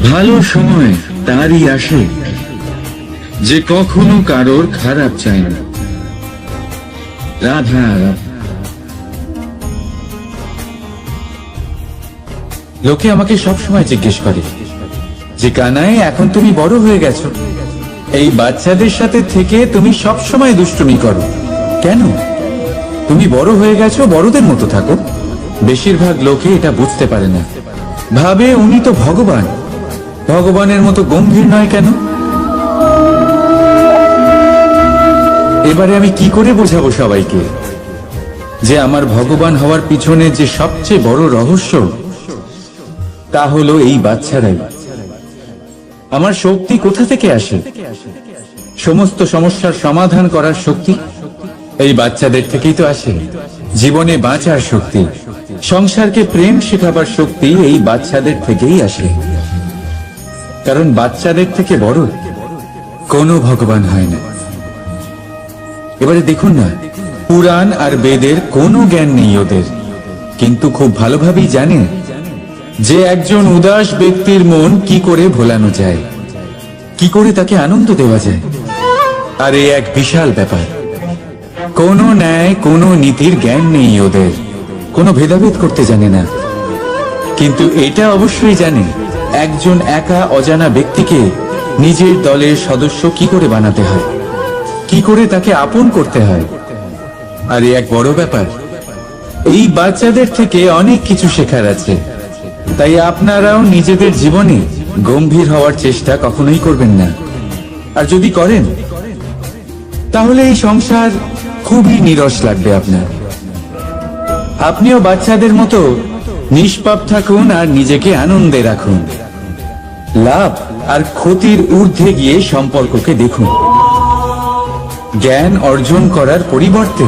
Speaker 3: ভালো সময় তারই আসে যে কখনো কারোর খারাপ চায় না। রাধা রাধা। লোকে আমাকে সবসময় জিজ্ঞেস করে যে কানাই, এখন তুমি বড় হয়ে গেছো, এই বাচ্চাদের সাথে থেকে তুমি সবসময় দুষ্টুমি করো কেন? তুমি বড় হয়ে গেছো, বড়দের মতো থাকো। বেশিরভাগ লোকে এটা বুঝতে পারে না, ভাবে উনি তো ভগবান, ভগবানের মতো গম্ভীর নয় কেন? এবারে আমি কি করে বোঝাবো সবাইকে যে আমার ভগবান হওয়ার পিছনে যে সবচেয়ে বড় রহস্য, তা হলো এই বাচ্চারাই। আমার শক্তি কোথা থেকে আসে? সমস্ত সমস্যার সমাধান করার শক্তি এই বাচ্চাদের থেকেই তো আসে। জীবনে বাঁচার শক্তি, সংসারকে প্রেম শেখাবার শক্তি এই বাচ্চাদের থেকেই আসে। কারণ বাচ্চাদের থেকে বড় কোনো ভগবান হয় না। এবারে দেখুন না, পুরাণ আর বেদের কোনো জ্ঞান নেই ওদের, কিন্তু খুব ভালোভাবেই জানে যে একজন উদাস ব্যক্তির মন কি করে ভোলানো যায়, কি করে তাকে আনন্দ দেওয়া যায়। আর এই এক বিশাল ব্যাপার। কোনো ন্যায়, কোনো নীতির জ্ঞান নেই ওদের, কোনো ভেদাভেদ করতে জানে না। কিন্তু এটা অবশ্যই জানে একজন একা অজানা ব্যক্তিকে নিজের দলের সদস্য কি করে বানাতে হয়, কি করে তাকে আপন করতে হয়। আর এই এক বড় ব্যাপার। এই বাচ্চাদের থেকে অনেক কিছু শেখার আছে। তাই আপনারাও নিজেদের জীবনে গম্ভীর হওয়ার চেষ্টা কখনোই করবেন না। আর যদি করেন তাহলে এই সংসার খুবই নিরস লাগবে আপনার। আপনিও বাচ্চাদের মতো নিষ্পাপ থাকুন আর নিজেকে আনন্দে রাখুন। লাভ আর ক্ষতির ঊর্ধ্বে গিয়ে সম্পর্ককে দেখুন। জ্ঞান অর্জন করার পরিবর্তে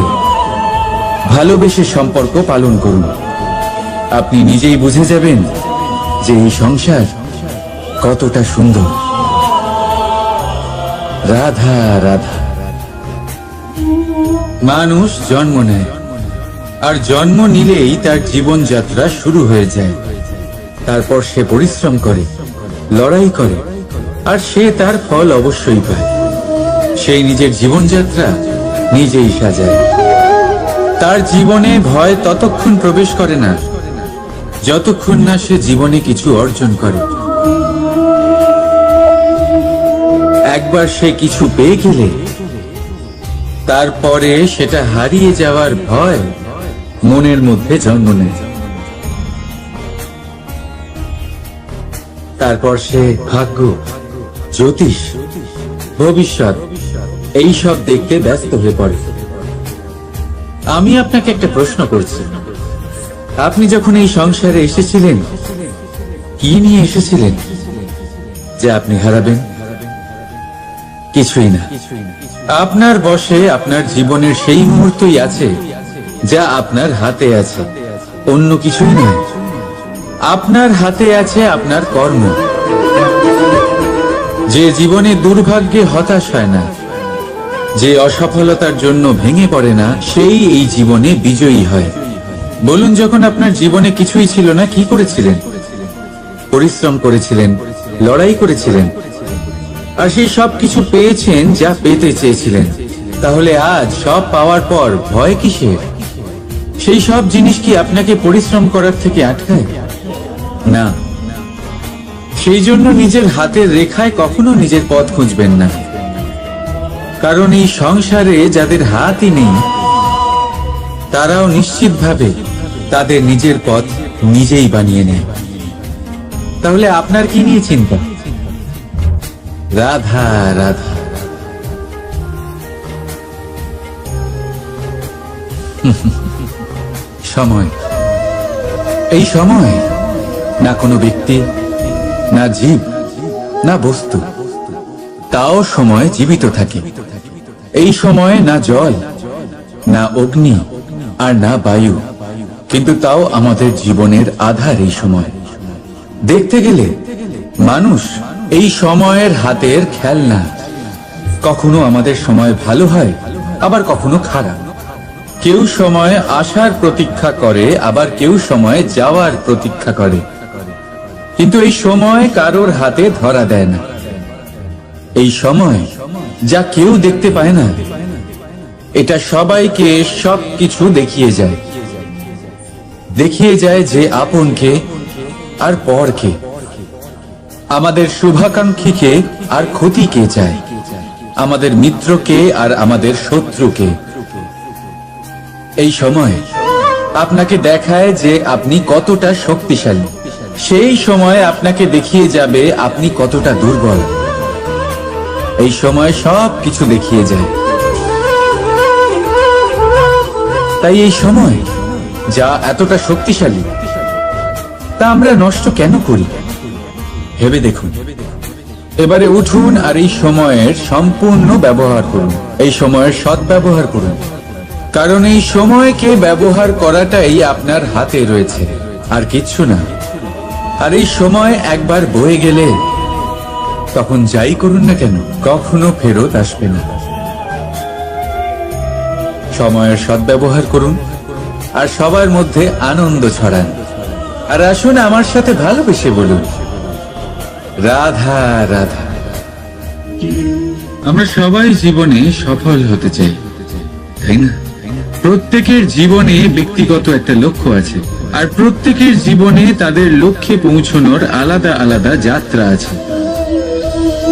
Speaker 3: ভালোবেসে সম্পর্ক পালন করুন। আপনি নিজেই বুঝে যাবেন যে এই সংসার কতটা সুন্দর। রাধা রাধা। মানুষ জন্ম নেয়, আর জন্ম নিলেই তার জীবনযাত্রা শুরু হয়ে যায়। তারপর সে পরিশ্রম করে, লড়াই করে, আর সে তার ফল অবশ্যই পায়। সেই নিজের জীবনযাত্রা নিজেই সাজায়। তার জীবনে ভয় ততক্ষণ প্রবেশ করে না যতক্ষণ না সে জীবনে কিছু অর্জন করে। একবার সে কিছু পেয়ে গেলে তারপরে সেটা হারিয়ে যাওয়ার ভয় মনের মধ্যে জন্ম নেয়। তারপর সে ভাগ্য, জ্যোতিষ, ভবিষ্যৎ এইসব দেখতে ব্যস্ত হয়ে পড়ে। আমি আপনাকে একটা প্রশ্ন করছি, আপনি যখন এই সংসারে এসেছিলেন কি নিয়ে এসেছিলেন যে আপনি হারাবেন? কিছুই না। আপনার বশে আপনার জীবনের সেই মুহূর্তই আছে যা আপনার হাতে আছে, অন্য কিছুই নয়। আপনার হাতে আছে আপনার কর্ম। যে জীবনে দুর্ভাগ্যে হতাশ হয় না, যে অসফলতার জন্য ভেঙে পড়ে না, সেই এই জীবনে বিজয়ী হয়। বলুন, যখন আপনার জীবনে কিছুই ছিল না, কি করেছিলেন? পরিশ্রম করেছিলেন, লড়াই করেছিলেন, আর সেই সব কিছু পেয়েছেন যা পেতে চেয়েছিলেন। তাহলে আজ সব পাওয়ার পর ভয় কিসের? সেই সব জিনিস কি আপনাকে পরিশ্রম করার থেকে আটকায়? না। সেই জন্য নিজের হাতের রেখায় কখনো নিজের পথ খুঁজবেন না, কারণ এই সংসারে যাদের হাতই নেই তারাও নিশ্চিতভাবে তাদের নিজের পথ নিজেই বানিয়ে নেয়। তাহলে আপনার কি নিয়ে চিন্তা? রাধা রাধা। সময়, এই সময় না কোনো ব্যক্তি, না জীব, না বস্তু, তাও সময় জীবিত থাকে। এই সময় না জল, না অগ্নি, আর না বায়ু, কিন্তু তাও আমাদের জীবনের আধার। এই সময় দেখতে গেলে মানুষ এই সময়ের হাতের খেলনা। কখনো আমাদের সময় ভালো হয়, আবার কখনো খারাপ। কেউ সময় আসার প্রতীক্ষা করে, আবার কেউ সময় যাওয়ার প্রতীক্ষা করে, কিন্তু এই সময় কারোর হাতে ধরা দেয় না। এই সময় যা কেউ দেখতে পায় না, এটা সবাইকে সবকিছু দেখিয়ে যায়। দেখিয়ে যায় যে আপনকে আর পরকে, আমাদের শুভাকাঙ্ক্ষীকে আর ক্ষতিকে চায়, আমাদের মিত্রকে আর আমাদের শত্রুকে। এই সময় আপনাকে দেখায় যে আপনি কতটা শক্তিশালী, সেই সময় আপনাকে দেখিয়ে যাবে আপনি কতটা দুর্বল। এই সময় সব কিছু দেখিয়ে যায়। তাই এই সময় যা এতটা শক্তিশালী, তা আমরা নষ্ট কেন করি? ভেবে দেখুন। এবারে উঠুন আর এই সময়ের সম্পূর্ণ ব্যবহার করুন, এই সময়ের সদ্ব্যবহার করুন, কারণ এই সময়কে ব্যবহার করাটাই আপনার হাতে রয়েছে, আর কিচ্ছু না। আর এই সময় একবার বয়ে গেলে তখন যাই করুন না কেন, কখনো ফেরত আসবে না। সময়ের সদ্ব্যবহার করুন আর সবার মধ্যে আনন্দ ছড়ান। আর আসুন আমার সাথে ভালোবেসে বলুন, রাধা রাধা। আমরা সবাই জীবনে সফল হতে চাই, তাই না? প্রত্যেকের জীবনে ব্যক্তিগত একটা লক্ষ্য আছে, আর প্রত্যেকের জীবনে তাদের লক্ষ্যে পৌঁছানোর আলাদা আলাদা যাত্রা আছে।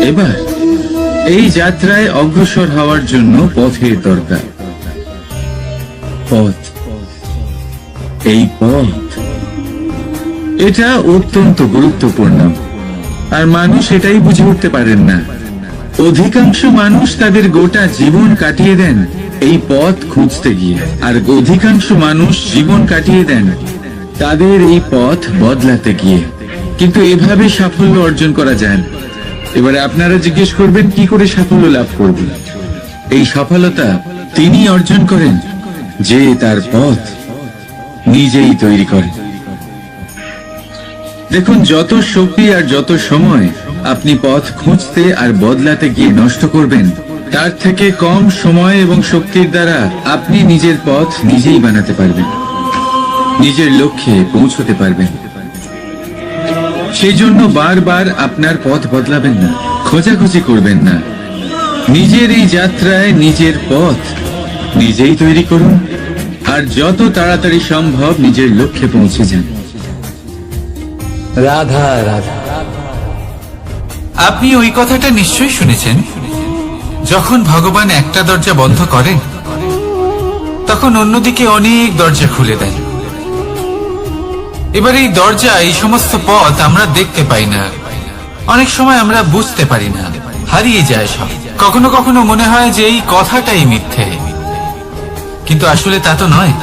Speaker 3: এবার এই যাত্রায় অগ্রসর হওয়ার জন্য পথের দরকার। পথ, এই পথ, এটা অত্যন্ত গুরুত্বপূর্ণ, আর মানুষ এটাই বুঝে উঠতে পারেন না। অধিকাংশ মানুষ তাদের গোটা জীবন কাটিয়ে দেন এই পথ খুঁজতে গিয়ে, আর অধিকাংশ মানুষ জীবন কাটিয়ে দেন তাদের এই পথ বদলাতে গিয়ে। কিন্তু এভাবে সাফল্য অর্জন করা যায় না। এবারে আপনারা জিজ্ঞেস করবেন, কি করে সাফল্য লাভ করবেন? এই সফলতা তিনি অর্জন করেন যে তার পথ নিজেই তৈরি করে। দেখুন, যত শক্তি আর যত সময় আপনি পথ খুঁজতে আর বদলাতে গিয়ে নষ্ট করবেন, তার থেকে কম সময় এবং শক্তির দ্বারা আপনি নিজের পথ নিজেই বানাতে পারবেন, নিজের লক্ষ্যে পৌঁছতে পারবেন। সেই জন্য বারবার আপনার পথ বদলাবেন না, খোঁজাখুঁজি করবেন না। নিজের এই যাত্রায় নিজের পথ নিজেই তৈরি করুন, আর যত তাড়াতাড়ি সম্ভব নিজের লক্ষ্যে পৌঁছে যান। রাধা রাধা।
Speaker 2: আপনি ওই কথাটা নিশ্চয়ই শুনেছেন
Speaker 1: যখন ভগবান একটা দরজা বন্ধ করেন তখন অন্যদিকে অনেক দরজা খুলে দেন। এবার এই দরজা, এই সমস্ত পথ আমরা দেখতে পাই না, অনেক সময় আমরা বুঝতে পারি না, হারিয়ে যায় সব। কখনো কখনো মনে হয় যে এই কথাটাই মিথ্যে, কিন্তু আসলে তা তো নয়।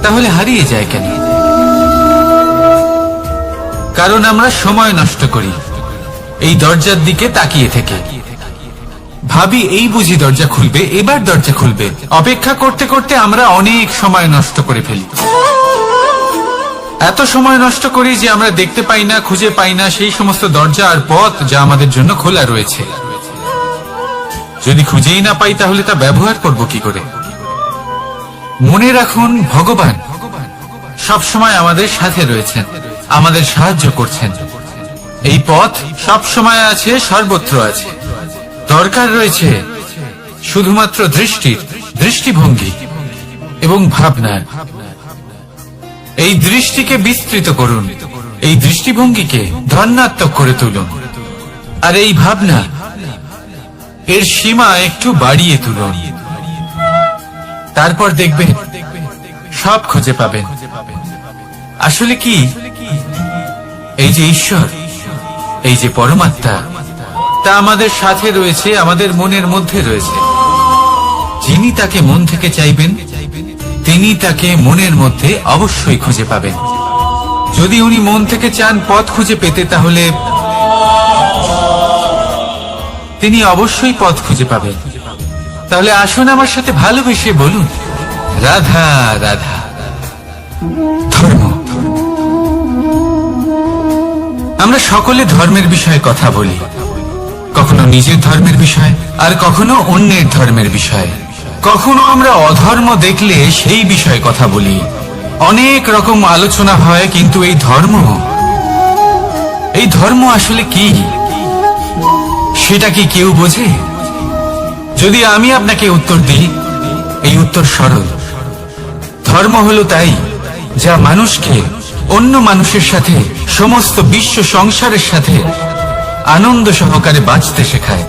Speaker 1: তাহলে হারিয়ে যায় কেন? কারণ আমরা সময় নষ্ট করি এই দরজার দিকে তাকিয়ে থেকে। ভাবি এই বুঝি দরজা খুলবে, এবার দরজা খুলবে। অপেক্ষা করতে করতে আমরা অনেক সময় নষ্ট করে ফেলি। এত সময় নষ্ট করি যে আমরা দেখতে পাই না, খুঁজে পাই না সেই সমস্ত দরজা আর পথ যা আমাদের জন্য খোলা রয়েছে। যদি খুঁজেই না পাই তাহলে তা ব্যবহার করব কি করে? মনে রাখুন, ভগবান সব সময় আমাদের সাথে রয়েছেন, আমাদের সাহায্য করছেন। এই পথ সব সময় আছে, সর্বত্র আছে। দরকার রয়েছে শুধুমাত্র দৃষ্টির, দৃষ্টিভঙ্গি এবং ভাবনার। এই দৃষ্টিকে বিস্তৃত করুন, এই দৃষ্টিভঙ্গিকে ধনাত্মক করে তুলুন, আর এই ভাবনা এর সীমা একটু বাড়িয়ে তুলুন। তারপর দেখবেন সব খুঁজে পাবেন। আসলে কি, এই যে ঈশ্বর, এই যে পরমাত্মা, তা আমাদের সাথে রয়েছে, আমাদের মনের মধ্যে রয়েছে। যিনি তাকে মন থেকে চাইবেন তিনি তাকে মনের মধ্যে অবশ্যই খুঁজে পাবেন। যদি উনি মন থেকে চান পথ খুঁজে পেতে, তাহলে তিনি অবশ্যই পথ খুঁজে পাবেন। তাহলে আসুন আমার সাথে ভালোবেসে বলুন, রাধা রাধা। ধর্ম, আমরা সকলে ধর্মের বিষয়ে কথা বলি, কখনো নিজের ধর্মের বিষয়, আর কখনো অন্যের ধর্মের বিষয়। কখনো আমরা অধর্ম দেখলে সেই বিষয়ে কথা বলি। অনেক রকম আলোচনা হয়, কিন্তু এই ধর্ম আসলে কি, সেটা কি কেউ বোঝে? যদি আমি আপনাকে উত্তর দিই, এই উত্তর সরল। ধর্ম হলো তাই যা মানুষকে অন্য মানুষের সাথে, সমস্ত বিশ্ব সংসারের সাথে আনন্দ সহকারে বাঁচতে শেখায়।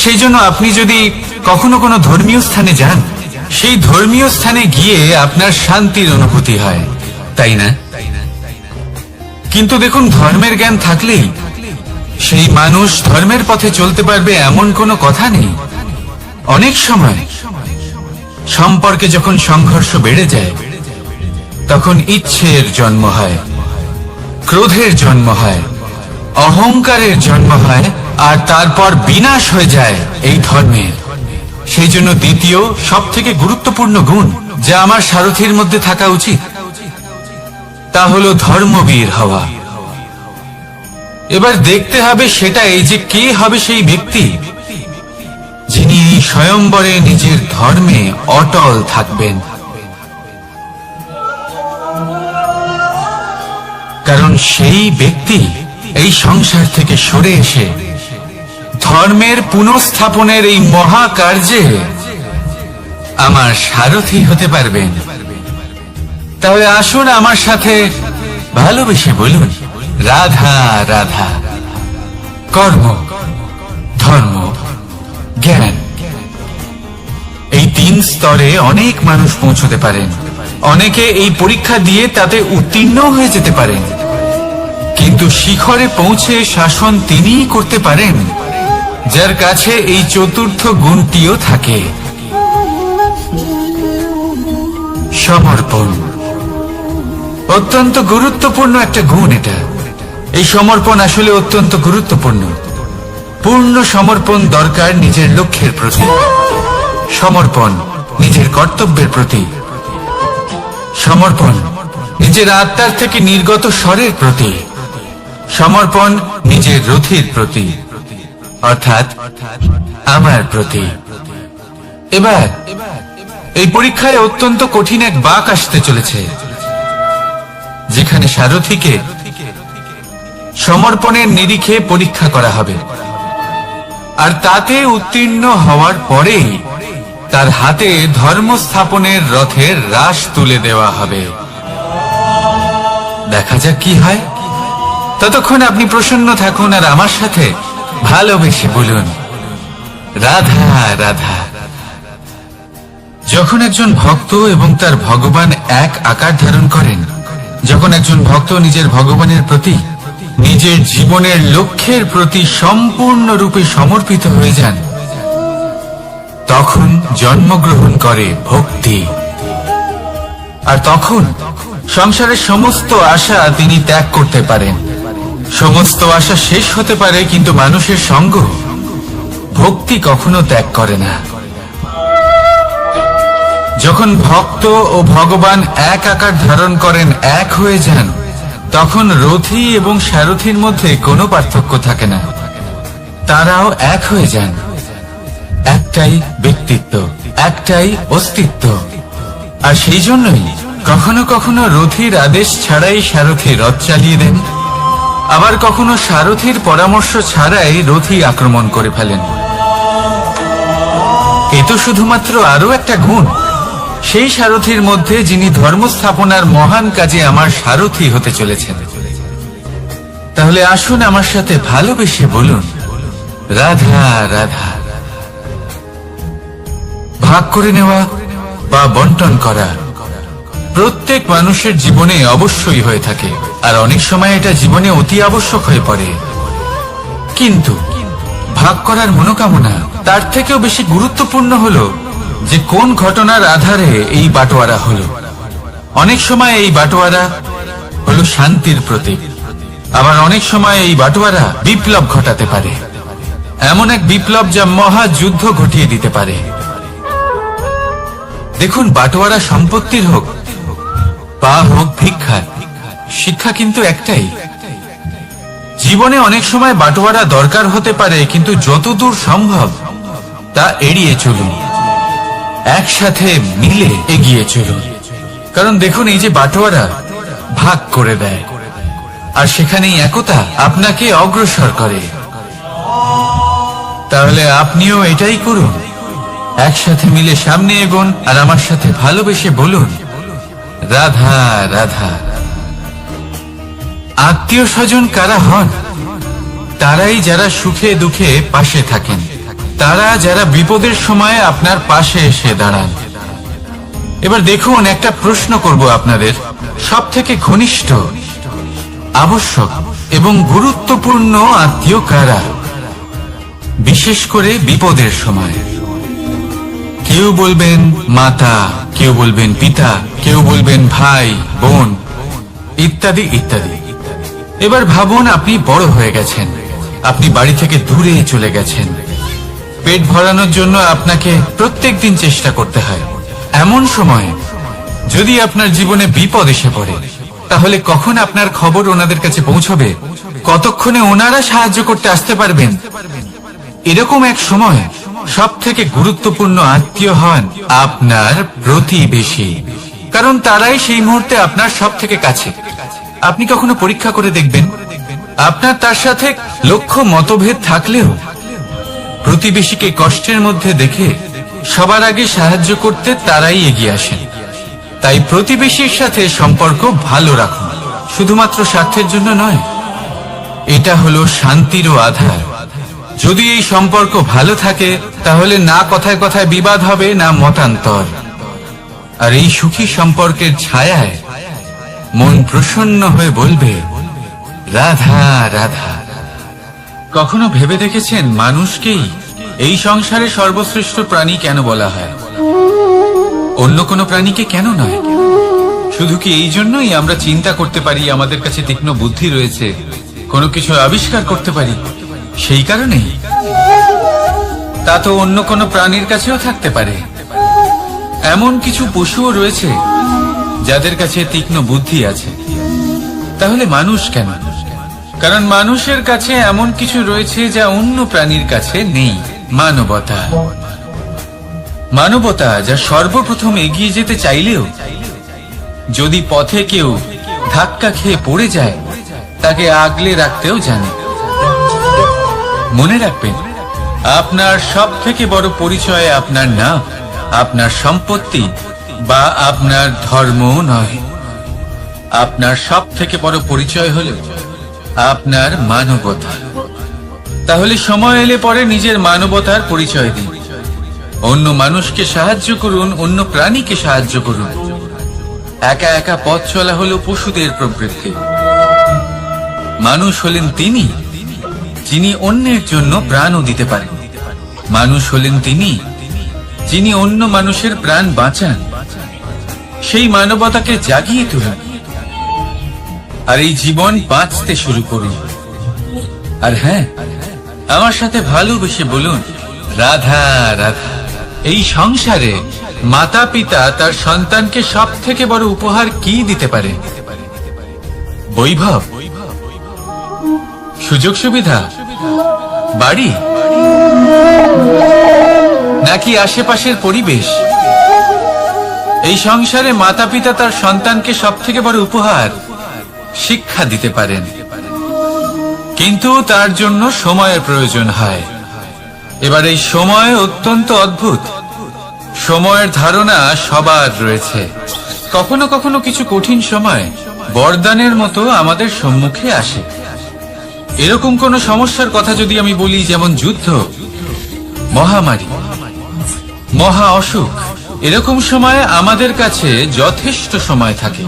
Speaker 1: সেই জন্য আপনি যদি কখনো কোনো ধর্মীয় স্থানে যান, সেই ধর্মীয় স্থানে গিয়ে আপনার শান্তির অনুভূতি হয়, তাই না? কিন্তু দেখুন, ধর্মের জ্ঞান থাকলেই সেই মানুষ ধর্মের পথে চলতে পারবে এমন কোনো কথা নেই। অনেক সময় সম্পর্কে যখন সংঘর্ষ বেড়ে যায়, তখন ইচ্ছের জন্ম হয়, ক্রোধের জন্ম হয়, অহংকারের জন্ম হয়, আর তারপর বিনাশ হয়ে যায় এই ধর্মের। সেই জন্য দ্বিতীয় সব থেকে গুরুত্বপূর্ণ গুণ যা আমার সারথীর মধ্যে থাকা উচিত, তা হলো ধর্মবীর হওয়া। এবার দেখতে হবে সেটা এই যে কে হবে সেই ব্যক্তি যিনি স্বয়ম্বরে নিজের ধর্মে অটল থাকবেন। কারণ সেই ব্যক্তি এই সংসার থেকে সরে এসে ধর্মের পুনঃস্থাপনের এই মহাকার্যে আমার সারথী হতে পারবেন। তাহলে আসুন আমার সাথে ভালোবেসে বলুন, রাধা রাধা। কর্ম, ধর্ম, জ্ঞান, এই 3 স্তরে অনেক মানুষ পৌঁছতে পারেন। অনেকে এই পরীক্ষা দিয়ে তাতে উত্তীর্ণ হয়ে যেতে পারেন, কিন্তু শিখরে পৌঁছে শাসন তিনিই করতে পারেন যার কাছে এই চতুর্থ গুণটিও থাকে, সমর্পণ। অত্যন্ত গুরুত্বপূর্ণ একটা গুণ এটা। এই সমর্পণ আসলে অত্যন্ত গুরুত্বপূর্ণ। পূর্ণ সমর্পণ দরকার নিজের লক্ষ্যের প্রতি, সমর্পণ নিজের কর্তব্যের প্রতি, সমর্পণ নিজের আত্মার থেকে নির্গত স্বরের প্রতি, সমর্পণ নিজের রথির প্রতি, অর্থাৎ আমার প্রতি। এবার এই পরীক্ষায় অত্যন্ত কঠিন এক বাঁক আসতে চলেছে, যেখানে সারথীকে সমর্পণের নিরিখে পরীক্ষা করা হবে, আর তাতে উত্তীর্ণ হওয়ার পরেই তার হাতে ধর্ম স্থাপনের রথের রাশ তুলে দেওয়া হবে। দেখা যাক কি হয়। ততক্ষণ আপনি প্রসন্ন থাকুন আর আমার সাথে ভালোবেসে বলুন,
Speaker 2: রাধা রাধা।
Speaker 1: যখন একজন ভক্ত এবং তার ভগবান এক আকার ধারণ করেন, যখন একজন ভক্ত নিজের ভগবানের প্রতি, নিজের জীবনের লক্ষ্যের প্রতি সম্পূর্ণরূপে সমর্পিত হয়ে যান, তখন জন্মগ্রহণ করে ভক্তি। আর তখন সংসারের সমস্ত আশা তিনি ত্যাগ করতে পারেন। সমস্ত আশা শেষ হতে পারে, কিন্তু মানুষের সঙ্গ ভক্তি কখনো ত্যাগ করে না। যখন ভক্ত ও ভগবান এক আকার ধারণ করেন, এক হয়ে যান, তখন রথী এবং সারথীর মধ্যে কোনো পার্থক্য থাকে না। তারাও এক হয়ে যান। একটাই ব্যক্তিত্ব, একটাই অস্তিত্ব। আর সেই জন্যই কখনো কখনো রথীর আদেশ ছাড়াই সারথী রথ চালিয়ে দেন, আবার কখনো সারথীর পরামর্শ ছাড়াই রথী আক্রমণ করে ফেলেন। এ তো শুধুমাত্র আরো একটা গুণ সেই সারথীর মধ্যে, যিনি ধর্ম স্থাপনার মহান কাজে আমার সারথী হতে চলেছেন। তাহলে আসুন আমার সাথে ভালোবেসে বলুন, রাধা রাধা। ভাগ করে নেওয়া বা বন্টন করা প্রত্যেক মানুষের জীবনে অবশ্যই হয়ে থাকে, আর অনেক সময় এটা জীবনে অতি আবশ্যক হয়ে পড়ে। কিন্তু ভাগ করার মনোকামনা তার থেকেও বেশি গুরুত্বপূর্ণ হলো যে কোন ঘটনার আধারে এই বাটোয়ারা হলো। অনেক সময় এই বাটোয়ারা হলো শান্তির প্রতীক, আবার অনেক সময় এই বাটোয়ারা বিপ্লব ঘটাতে পারে, এমন এক বিপ্লব যা মহাযুদ্ধ ঘটিয়ে দিতে পারে। দেখুন, বাটোয়ারা সম্পত্তির হোক বা হোক ভিক্ষার, শিক্ষা কিন্তু একটাই। জীবনে অনেক সময় বাটোয়ারা দরকার হতে পারে, কিন্তু যতদূর সম্ভব তা এড়িয়ে চলুন, একসাথে মিলে এগিয়ে চলুন। কারণ দেখুন, এই যে বাটোয়ারা ভাগ করে দেয়, আর সেখানেই একতা আপনাকে অগ্রসর করে। তাহলে আপনিও এটাই করুন, একসাথে মিলে সামনে এগোন, আর আমার সাথে ভালোবেসে বলুন, রাধা রাধা। আত্মীয় স্বজন কারা হন? তারাই যারা সুখে দুঃখে পাশে থাকেন, তারা যারা বিপদের সময় আপনার পাশে এসে দাঁড়ান। এবার দেখুন, একটা প্রশ্ন করব আপনাদের, সব থেকে ঘনিষ্ঠ, আবশ্যক এবং গুরুত্বপূর্ণ আত্মীয় কারা, বিশেষ করে বিপদের সময়? কেউ বলবেন মাতা, কেউ বলবেন পিতা, কেউ বলবেন ভাই বোন, ইত্যাদি ইত্যাদি। এবার ভাবুন, আপনি বড় হয়ে গেছেন, আপনি বাড়ি থেকে দূরে চলে গেছেন, পেট ভরানোর জন্য আপনাকে প্রত্যেকদিন চেষ্টা করতে হয়। এমন সময় যদি আপনার জীবনে বিপদ এসে পড়ে, তাহলে কখন আপনার খবর ওনাদের কাছে পৌঁছবে? কতক্ষণে ওনারা সাহায্য করতে আসতে পারবেন? এরকম এক সময় সব থেকে গুরুত্বপূর্ণ আত্মীয় হন আপনার প্রতিবেশী, কারণ তারাই সেই মুহূর্তে আপনার সব থেকে কাছে। আপনি কখনো পরীক্ষা করে দেখবেন, আপনার তার সাথে লক্ষ্য মতভেদ থাকলেও প্রতিবেশীকে কষ্টের মধ্যে দেখে সবার আগে সাহায্য করতে তারাই এগিয়ে আসেন। তাই প্রতিবেশীর সাথে সম্পর্ক ভালো রাখুন, শুধুমাত্র স্বার্থের জন্য নয়। এটা হলো শান্তিরও আধার। যদি এই সম্পর্ক ভালো থাকে, তাহলে না কথায় কথায় বিবাদ হবে, না মতান্তর। আর এই সুখী সম্পর্কের ছায়ায় মন প্রসন্ন হয়ে বলবে, রাধা রাধা। কখনো ভেবে দেখেছেন, মানুষকেই এই সংসারে সর্বশ্রেষ্ঠ প্রাণী কেন বলা হয়? অন্য কোনো প্রাণীকে কেন নয়? শুধু কি এই জন্যই আমরা চিন্তা করতে পারি, আমাদের কাছে তীক্ষ্ণ বুদ্ধি রয়েছে, কোনো কিছু আবিষ্কার করতে পারি, সেই কারণেই? তা তো অন্য কোনো প্রাণীর কাছেও থাকতে পারে। এমন কিছু পশুও রয়েছে যাদের কাছে তীক্ষ্ণ বুদ্ধি আছে। তাহলে মানুষ কেন? কারণ মানুষের কাছে এমন কিছু রয়েছে যা অন্য প্রাণীর কাছে নেই, মানবতা। মানবতা যা সর্বপ্রথম এগিয়ে যেতে চাইলেও যদি পথে কেউ ধাক্কা খেয়ে পড়ে যায়, তাকে আগলে রাখতেও জানে। মনে রাখবেন, আপনার সব থেকে বড় পরিচয় আপনার নাম, আপনার সম্পত্তি বা আপনার ধর্ম নয়। আপনার সব থেকে বড় পরিচয় হল আপনার মানবতা। তাহলে সময় এলে পরে নিজের মানবতার পরিচয় দিন, অন্য মানুষকে সাহায্য করুন, অন্য প্রাণীকে সাহায্য করুন। একা একা পথ চলা হলো পশুদের প্রবৃত্তি। মানুষ হলেন তিনি যিনি অন্যের জন্য প্রাণও দিতে পারেন। মানুষ হলেন তিনি যিনি অন্য মানুষের প্রাণ বাঁচান। সেই মানবতাকে জাগিয়ে তুলুন আর এই জীবন বাঁচতে শুরু করুন। আর হ্যাঁ, আমার সাথে ভালোবেসে বলুন, রাধা রাধা। এই সংসারে মাতা পিতা তার সন্তানকে সব থেকে বড় উপহার কি দিতে পারে? বৈভব, সুযোগ সুবিধা, বাড়ি, নাকি আশেপাশের পরিবেশ? এই সংসারে মাতা পিতা তার সন্তানকে সব থেকে বড় উপহার শিক্ষা দিতে পারেন, কিন্তু তার জন্য সময়ের প্রয়োজন হয়। এবার এই সময় অত্যন্ত অদ্ভুত। সময়ের ধারণা সবার রয়েছে। কখনো কখনো কিছু কঠিন সময় বরদানের মতো আমাদের সম্মুখে আসে। এরকম কোন সমস্যার কথা যদি আমি বলি, যেমন যুদ্ধ, মহামারী, মহা অসুখ, এরকম সময় আমাদের কাছে যথেষ্ট সময় থাকে।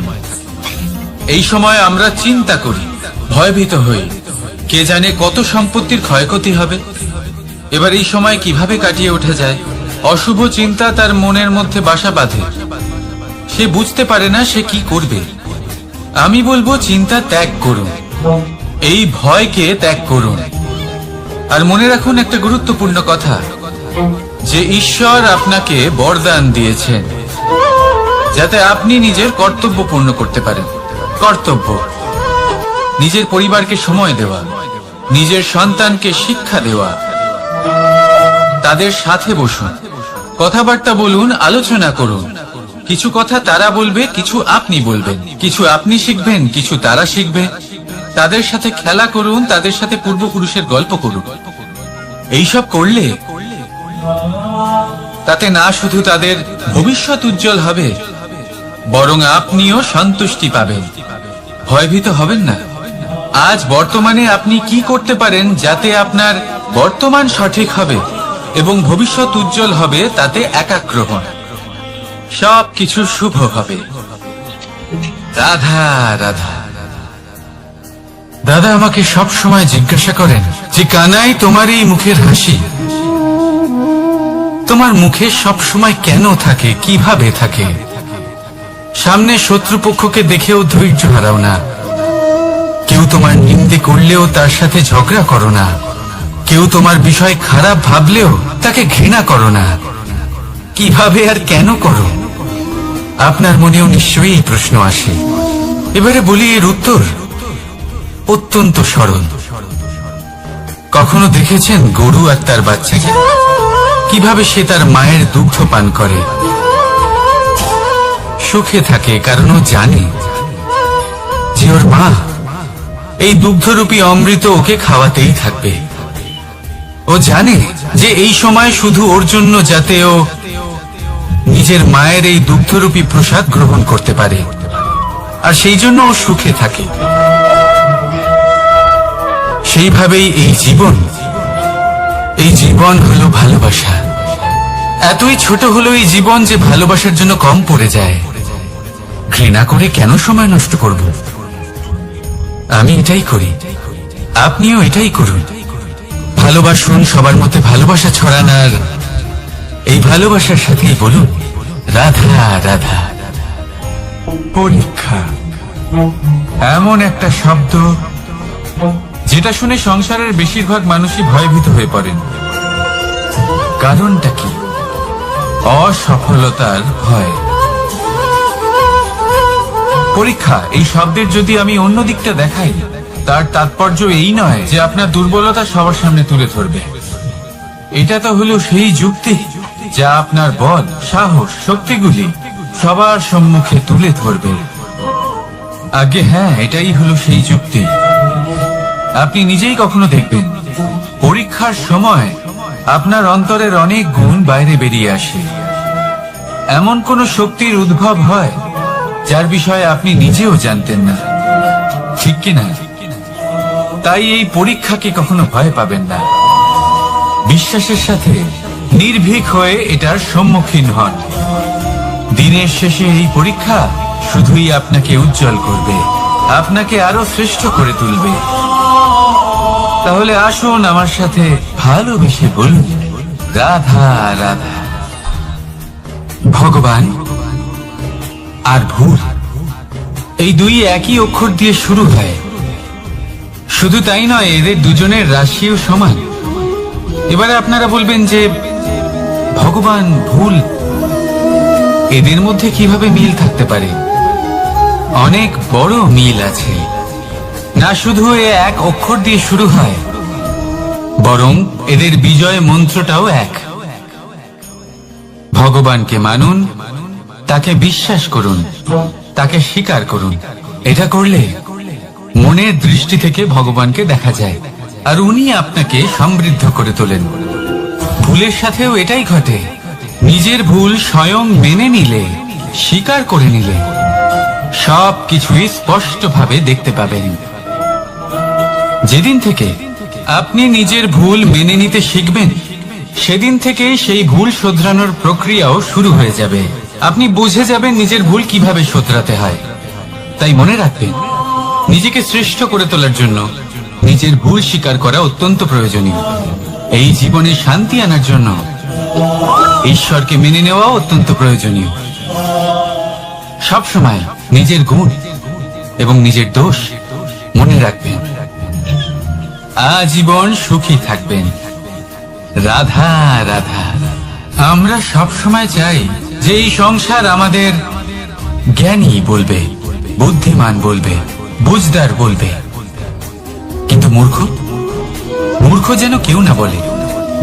Speaker 1: এই সময় আমরা চিন্তা করি, ভয়ভীত হই, কে জানে কত সম্পত্তির ক্ষয়ক্ষতি হবে। এবার এই সময় কিভাবে কাটিয়ে ওঠা যায়? অশুভ চিন্তা তার মনের মধ্যে বাসা বাঁধে। সে বুঝতে পারে না সে কি করবে। আমি বলবো, চিন্তা ত্যাগ করুন, এই ভয়কে ত্যাগ করুন। আর মনে রাখুন একটা গুরুত্বপূর্ণ কথা, যে ঈশ্বর আপনাকে বরদান দিয়েছেন যাতে আপনি নিজের কর্তব্য পূর্ণ করতে পারেন। কর্তব্য, নিজের পরিবারকে সময় দেওয়া, নিজের সন্তানকে শিক্ষা দেওয়া। তাদের সাথে বসুন, কথাবার্তা বলুন, আলোচনা করুন। কিছু কথা তারা বলবে, কিছু আপনি বলবেন, কিছু আপনি শিখবেন, কিছু তারা শিখবে। তাদের সাথে খেলা করুন, তাদের সাথে পূর্বপুরুষের গল্প করুন। এইসব করলে তাতে না শুধু তাদের ভবিষ্যৎ উজ্জ্বল হবে, বরং আপনিও সন্তুষ্টি পাবেন। ভয়ভীত হবেন না। আজ বর্তমানে আপনি কি করতে পারেন যাতে আপনার বর্তমান সঠিক হবে এবং ভবিষ্যৎ উজ্জ্বল হবে, তাতে একাগ্র হন। সবকিছু শুভ হবে। রাধা রাধা। দাদা আমাকে সব সময় জিজ্ঞাসা করেন যে, কানাই, তোমার এই মুখের হাসি, তোমার মুখে সব সময় কেন থাকে, কিভাবে থাকে? সামনে শত্রুপক্ষকে দেখেও ধৈর্য হারাও না, কেউ তোমার নিন্দে করলেও তার সাথে ঝগড়া করো না, কেউ তোমার বিষয় খারাপ ভাবলেও তাকে ঘৃণা করো না। কিভাবে আর কেন করো? আপনার মনেও নিশ্চয়ই এই প্রশ্ন আসে। এবারে বলি, এর উত্তর অত্যন্ত সরল। কখনো দেখেছেন গরু আর তার বাচ্চাকে কিভাবে সে তার মায়ের দুগ্ধ পান করে? সুখে থাকে, কারণ ও জানে যে ওর মা এই দুগ্ধরূপী অমৃত ওকে খাওয়াতেই থাকবে। ও জানে যে এই সময় শুধু ওর জন্য, যাতে ও নিজের মায়ের এই দুগ্ধরূপী প্রসাদ গ্রহণ করতে পারে, আর সেই জন্য ও সুখে থাকে। সেইভাবেই এই জীবন হলো ভালোবাসা। এতই ছোট হলো এই জীবন যে ভালোবাসার জন্য কম পড়ে যায়। ঘৃণা করে কেন সময় নষ্ট করব? আমি এটাই করি, আপনিও এটাই করুন। ভালোবাসুন, সবার মধ্যে ভালোবাসা ছড়ান, আর এই ভালোবাসার সাথেই বলুন, রাধা রাধা। পরীক্ষা এমন একটা শব্দ যেটা শুনে সংসারের বেশিরভাগ মানুষই ভয়ভীত হয়ে পড়েন। কারণটা কি? অসফলতার ভয়। পরীক্ষা এই শব্দের যদি আমি অন্য দিকটা দেখাই, তার তাৎপর্য এই নয় যে আপনার দুর্বলতা সবার সামনে তুলে ধরবে। এটা তো হলো সেই যুক্তি যা আপনার বল, সাহস, শক্তিগুলি সবার সম্মুখে তুলে ধরবে। আগে হ্যাঁ, এটাই হলো সেই যুক্তি। আপনি নিজেই কখনো দেখবেন, পরীক্ষার সময় আপনার অন্তরের অনেক গুণ বাইরে বেরিয়ে আসে। এমন কোন শক্তির উদ্ভব হয় যার বিষয়ে আপনি নিজেও জানতেন না, ঠিক কিনা? তাই এই পরীক্ষাকে কখনো ভয় পাবেন না। বিশ্বাসের সাথে নির্ভীক হয়ে এটার সম্মুখীন হন। দিনের শেষে এই পরীক্ষা শুধুই আপনাকে উজ্জ্বল করবে, আপনাকে আরো শ্রেষ্ঠ করে তুলবে। তাহলে আসুন আমার সাথে ভালোবেসে বলুন, রাধা রাধা। ভগবান আর ভুল, এই দুই একই অক্ষর দিয়ে শুরু হয়। শুধু তাই নয়, এদের দুজনের রাশিও সমান। এবারে আপনারা বলবেন যে ভগবান, ভুল, এদের মধ্যে কিভাবে মিল থাকতে পারে? অনেক বড় মিল আছে। না শুধু এ এক অক্ষর দিয়ে শুরু হয়, বরং এদের বিজয় মন্ত্রটাও এক। ভগবানকে মানুন, তাকে বিশ্বাস করুন, তাকে স্বীকার করুন। এটা করলে মনের দৃষ্টি থেকে ভগবানকে দেখা যায়, আর উনি আপনাকে সমৃদ্ধ করে তোলেন। ভুলের সাথেও এটাই ঘটে। নিজের ভুল স্বয়ং মেনে নিলে, স্বীকার করে নিলে সব কিছুই স্পষ্টভাবে দেখতে পাবেন। যেদিন থেকে আপনি নিজের ভুল মেনে নিতে শিখবেন, সেদিন থেকে সেই ভুল শোধরানোর প্রক্রিয়াও শুরু হয়ে যাবে। আপনি বুঝে যাবেন নিজের ভুল কিভাবে শোধরাতে হয়। তাই মনে রাখবেন, নিজেকে শ্রেষ্ঠ করে তোলার জন্য নিজের ভুল স্বীকার করা অত্যন্ত প্রয়োজনীয়। এই জীবনে শান্তি আনার জন্য ঈশ্বরকে মেনে নেওয়া অত্যন্ত প্রয়োজনীয়। সবসময় নিজের গুণ এবং নিজের দোষ মনে রাখবেন। আজীবন সুখী থাকবেন। রাধা রাধা। আমরা সবসময় চাই যে এই সংসার আমাদের জ্ঞানী বলবে, বুদ্ধিমান বলবে, বুঝদার বলবে, কিন্তু মূর্খ, মূর্খ যেন কেউ না বলে।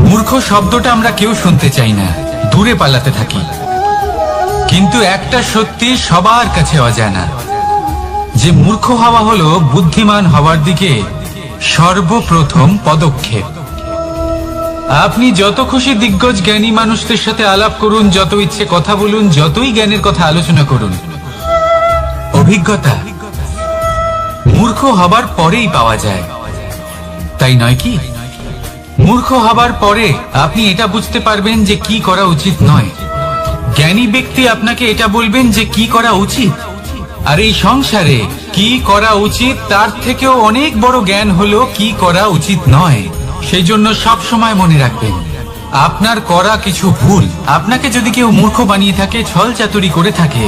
Speaker 1: মূর্খ শব্দটা আমরা কেউ শুনতে চাই না, দূরে পালাতে থাকি। কিন্তু একটা সত্যি সবার কাছে অজানা, যে মূর্খ হওয়া হলো বুদ্ধিমান হওয়ার দিকে সর্বপ্রথম পদক্ষেপ। আপনি যত খুশি দিগ্গজ জ্ঞানী মানুষদের সাথে আলাপ করুন, যত ইচ্ছে কথা বলুন, যতই জ্ঞানের কথা আলোচনা করুন, অভিজ্ঞতা মূর্খ হবার পরেই পাওয়া যায়, তাই নয় কি? মূর্খ হবার পরে আপনি এটা বুঝতে পারবেন যে কি করা উচিত নয়। জ্ঞানী ব্যক্তি আপনাকে এটা বলবেন যে কি করা উচিত। আর এই সংসারে কি করা উচিত তার থেকেও অনেক বড় জ্ঞান হলো কি করা উচিত নয়। সেই জন্য সব সময় মনে রাখবেন, আপনার করা কিছু ভুল আপনাকে যদি কেউ মূর্খ বানিয়ে থাকে, ছল চাতুরি করে থাকে,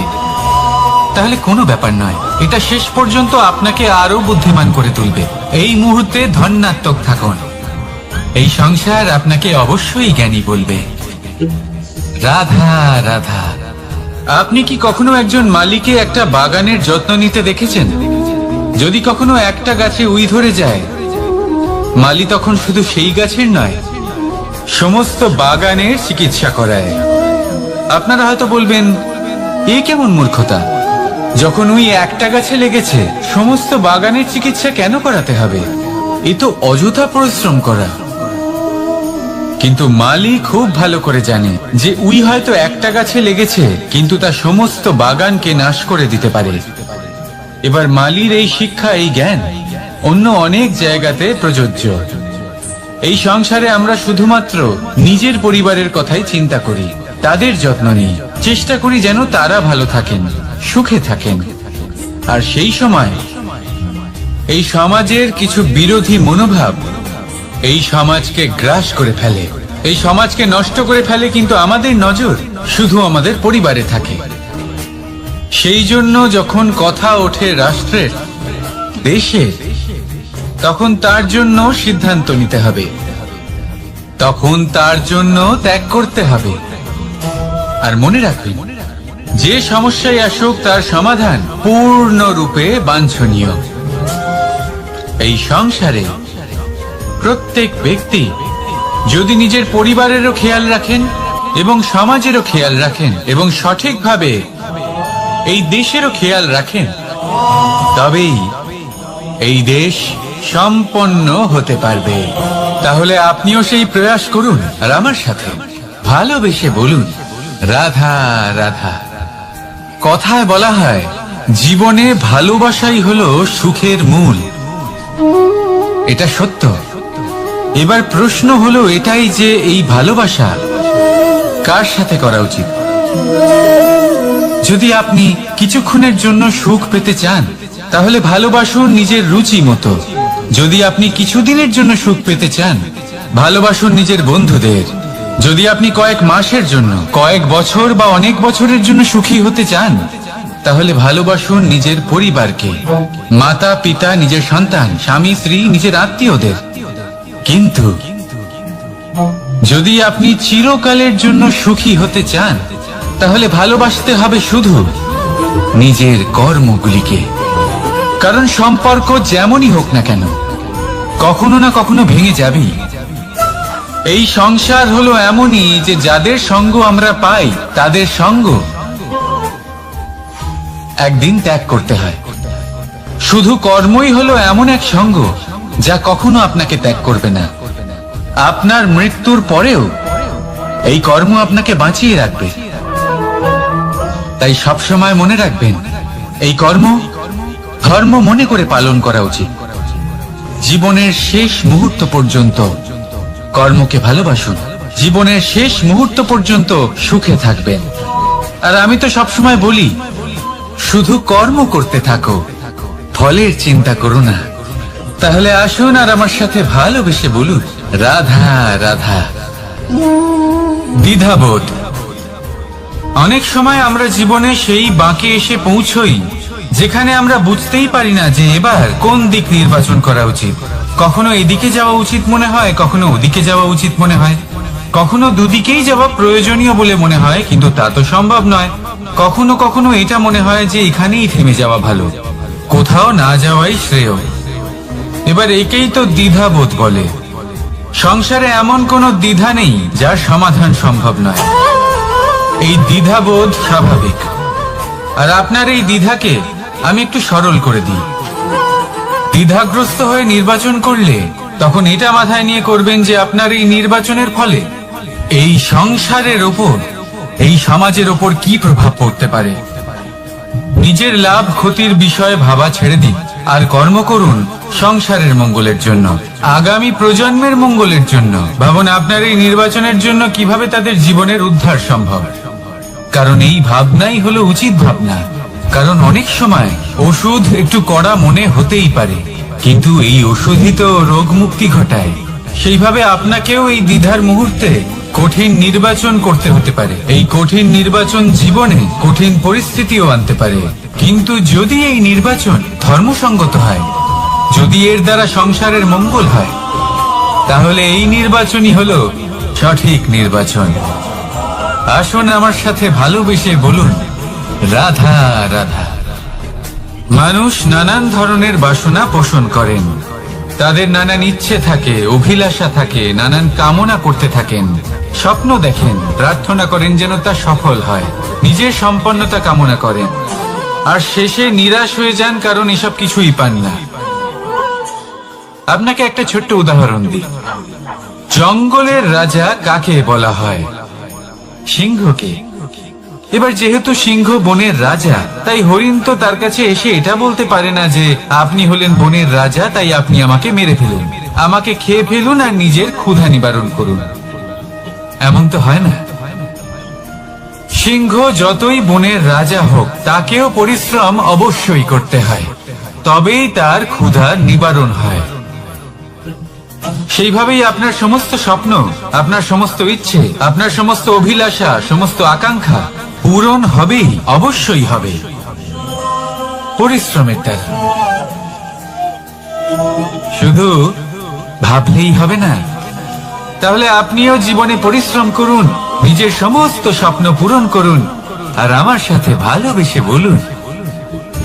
Speaker 1: তাহলে কোনো ব্যাপার নয়। এটা শেষ পর্যন্ত আপনাকে আরো বুদ্ধিমান করে তুলবে। এই মুহূর্তে ধন্যাত্মক থাকুন। এই সংসার আপনাকে অবশ্যই জ্ঞানী বলবে। রাধা রাধা। আপনি কি কখনো একজন মালিকে একটা বাগানের যত্ন নিতে দেখেছেন? যদি কখনো একটা গাছে উই ধরে যায়, মালি তখন শুধু সেই গাছের নয়, সমস্ত বাগানের চিকিৎসা করায়। আপনারা হয়তো বলবেন, এ কেমন মূর্খতা? যখন উই একটা গাছে লেগেছে, সমস্ত বাগানের চিকিৎসা কেন করাতে হবে? এ তো অযথা পরিশ্রম করা। কিন্তু মালি খুব ভালো করে জানে যে উই হয়তো একটা গাছে লেগেছে, কিন্তু তা সমস্ত বাগানকে নাশ করে দিতে পারে। এবার মালির এই শিক্ষা, এই জ্ঞান অন্য অনেক জায়গাতে প্রযোজ্য। এই সংসারে আমরা শুধুমাত্র নিজের পরিবারের কথাই চিন্তা করি, তাদের যত্ন নিই, চেষ্টা করি যেন তারা ভালো থাকেন, সুখে থাকেন। আর সেই সময় এই সমাজের কিছু বিরোধী মনোভাব এই সমাজকে গ্রাস করে ফেলে, এই সমাজকে নষ্ট করে ফেলে। কিন্তু আমাদের নজর শুধু আমাদের পরিবারে থাকে। সেই জন্য যখন কথা ওঠে রাষ্ট্রের, দেশের, তখন তার জন্য সিদ্ধান্ত নিতে হবে, তখন তার জন্য ত্যাগ করতে হবে। আর মনে রাখবেন, যে সমস্যায় আসুক তার সমাধান পূর্ণরূপে বাঞ্ছনীয়। এই সংসারে প্রত্যেক ব্যক্তি যদি নিজের পরিবারেরও খেয়াল রাখেন এবং সমাজেরও খেয়াল রাখেন এবং সঠিকভাবে এই দেশেরও খেয়াল রাখেন, তবেই এই দেশ সম্পন্ন হতে পারবে। তাহলে আপনিও সেই প্রয়াস করুন, আর আমার সাথে ভালোবেসে বলুন, রাধা রাধা। কথায় বলা হয়, জীবনে ভালোবাসাই হলো সুখের মূল। এটা সত্য। এবার প্রশ্ন হলো এটাই যে এই ভালোবাসা কার সাথে করা উচিত। যদি আপনি কিছুক্ষণের জন্য সুখ পেতে চান তাহলে ভালোবাসুন নিজের রুচি মতো। যদি আপনি কিছুদিনের জন্য সুখ পেতে চান ভালোবাসুন নিজের বন্ধুদের। যদি আপনি কয়েক মাসের জন্য, কয়েক বছর বা অনেক বছরের জন্য সুখী হতে চান তাহলে ভালোবাসুন নিজের পরিবারকে, মাতা পিতা, নিজের সন্তান, স্বামী স্ত্রী, নিজের আত্মীয়দের। কিন্তু যদি আপনি চিরকালের জন্য সুখী হতে চান তাহলে ভালোবাসতে হবে শুধু নিজের কর্মগুলিকে। কারণ সম্পর্ক যেমনই হোক না কেন কখনো না কখনো ভেঙে যাবেই। এই সংসার হলো এমনই যে যাদের সঙ্গ আমরা পাই তাদের সঙ্গ একদিন ত্যাগ করতে হয়। শুধু কর্মই হলো এমন এক সঙ্গ যা কখনো আপনাকে ত্যাগ করবে না। আপনার মৃত্যুর পরেও এই কর্ম আপনাকে বাঁচিয়ে রাখবে। তাই সবসময় মনে রাখবেন, এই কর্ম ধর্ম মনে করে পালন করা উচিত। জীবনের শেষ মুহূর্ত পর্যন্ত কর্মকে ভালোবাসুন। জীবনের শেষ মুহূর্ত পর্যন্ত সুখে থাকবেন। আর আমি তো সবসময় বলি, শুধু কর্ম করতে থাকো, ফলের চিন্তা করো না। তাহলে আসুন আর আমার সাথে ভালোবেসে বলুন, রাধা রাধা। দ্বিধাবোধ। অনেক সময় আমরা জীবনে সেই বাঁকে এসে পৌঁছই যেখানে আমরা বুঝতেই পারি না যে এবার কোন দিক নির্বাচন করা উচিত। কখনো এদিকে যাওয়া উচিত মনে হয়, কখনো ওদিকে যাওয়া উচিত মনে হয়, কখনো দুদিকেই যাওয়া প্রয়োজনীয় বলে মনে হয়, কিন্তু তা তো সম্ভব নয়। কখনো কখনো এটা মনে হয় যে এখানেই থেমে যাওয়া ভালো, কোথাও না যাওয়াই শ্রেয়। এবার একেই তো দ্বিধাবোধ বলে। সংসারে এমন কোনো দ্বিধা নেই যার সমাধান সম্ভব নয়। এই দ্বিধাবোধ স্বাভাবিক। আর আপনার এই দ্বিধাকে আমি একটু সরল করে দিই। দ্বিধাগ্রস্ত হয়ে নির্বাচন করলে তখন এটা মাথায় নিয়ে করবেন যে আপনার এই নির্বাচনের ফলে এই সংসারের ওপর, এই সমাজের ওপর কি প্রভাব পড়তে পারে। নিজের লাভ ক্ষতির বিষয়ে ভাবা ছেড়ে দিন আর কর্ম করুন সংসারের মঙ্গলের জন্য, আগামী প্রজন্মের মঙ্গলের জন্য। ভাবুন আপনার এই নির্বাচনের জন্য কিভাবে তাদের জীবনের উদ্ধার সম্ভব। কারণ এই ভাবনাই হলো উচিত ভাবনা। কারণ অনেক সময় ওষুধ একটু কড়া মনে হতেই পারে, কিন্তু এই ওষুধই তো রোগ মুক্তি ঘটায়। সেইভাবে আপনাকেও এই দ্বিধার মুহূর্তে কঠিন নির্বাচন করতে হতে পারে। এই কঠিন নির্বাচন জীবনে কঠিন পরিস্থিতিও আনতে পারে, কিন্তু যদি এই নির্বাচন ধর্মসঙ্গত হয়, যদি এর দ্বারা সংসারের মঙ্গল হয়, তাহলে এই নির্বাচনই হলো সঠিক নির্বাচন। আসুন আমার সাথে ভালোবেসে বলুন, রাধা রাধা। মানুষ নানান ধরনের বাসনা পোষণ করেন। তাদের নানান ইচ্ছে থাকে, অভিলাষা থাকে, নানান কামনা করতে থাকেন, স্বপ্ন দেখেন, প্রার্থনা করেন যেন তা সফল হয়, নিজের সম্পন্নতা কামনা করেন, আর শেষে নিরাশ হয়ে যান কারণ এসব কিছুই পান না। আপনাকে একটা ছোট্ট উদাহরণ দিই। জঙ্গলের রাজা কাকে বলা হয়? সিংহকে। এবার যেহেতু সিংহ বনের রাজা, তাই হরিণ তো তার কাছে এসে এটা বলতে পারে না যে আপনি হলেন বনের রাজা, তাই আপনি আমাকে মেরে ফেলুন, আমাকে খেয়ে ফেলুন আর নিজের ক্ষুধা নিবারণ করুন। এমন তো হয় না। সিংহ যতই বনের রাজা হোক, তাকেও পরিশ্রম অবশ্যই করতে হয়, তবেই তার ক্ষুধা নিবারণ হয়। সেইভাবেই আপনার সমস্ত স্বপ্ন, আপনার সমস্ত ইচ্ছে, আপনার সমস্ত অভিলাষা, সমস্ত আকাঙ্ক্ষা পূরণ হবেই, অবশ্যই হবে, পরিশ্রমের দ্বারা। শুধু ভাবলেই হবে না। তাহলে আপনিও জীবনে পরিশ্রম করুন, নিজের সমস্ত স্বপ্ন পূরণ করুন, আর আমার সাথে ভালোবেসে বলুন,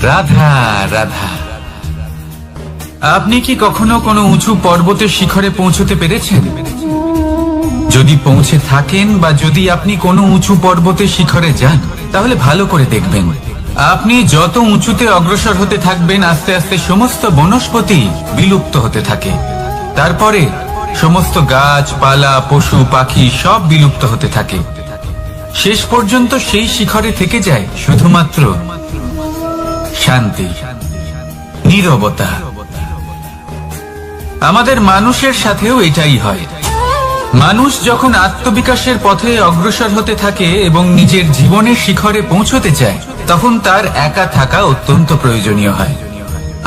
Speaker 1: রাধা রাধা। আপনি কি কখনো কোনো উঁচু পর্বতের শিখরে পৌঁছতে পেরেছেন? যদি পৌঁছে থাকেন বা যদি আপনি কোনো উঁচু পর্বতের শিখরে যান, তাহলে ভালো করে দেখবেন, আপনি যত উঁচুতে অগ্রসর হতে থাকবেন, আস্তে আস্তে সমস্ত বনস্পতি বিলুপ্ত হতে থাকে। তারপরে সমস্ত গাছপালা, পশু পাখি সব বিলুপ্ত হতে থাকে। শেষ পর্যন্ত সেই শিখরে থেকে যায় শুধুমাত্র শান্তি, নীরবতা। আমাদের মানুষের সাথেও এটাই হয়। মানুষ যখন আত্মবিকাশের পথে অগ্রসর হতে থাকে এবং নিজের জীবনের শিখরে পৌঁছতে চায়, তখন তার একা থাকা অত্যন্ত প্রয়োজনীয় হয়।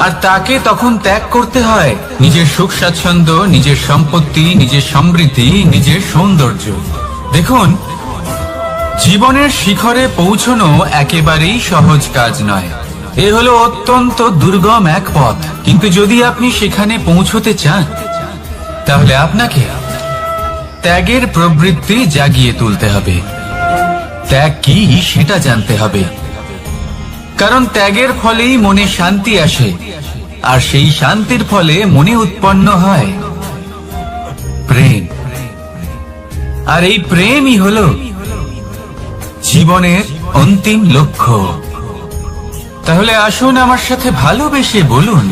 Speaker 1: আর তাকে তখন ত্যাগ করতে হয় নিজের সুখ স্বাচ্ছন্দ্য, নিজের সম্পত্তি, নিজের সমৃদ্ধি, নিজের সৌন্দর্য। দেখুন, জীবনের শিখরে পৌঁছনো একেবারেই সহজ কাজ নয়। এ হলো অত্যন্ত দুর্গম এক পথ। কিন্তু যদি আপনি সেখানে পৌঁছতে চান, তাহলে আপনাকে ত্যাগের প্রবৃত্তি জাগিয়ে তুলতে হবে। ত্যাগ কি সেটা জানতে হবে, কারণ ত্যাগের ফলেই মনে শান্তি আসে, আর সেই শান্তির ফলে মনে উৎপন্ন হয় প্রেম। আর এই প্রেমই হলো জীবনের অন্তিম লক্ষ্য। তাহলে আসুন আমার সাথে ভালোবেসে বলুন,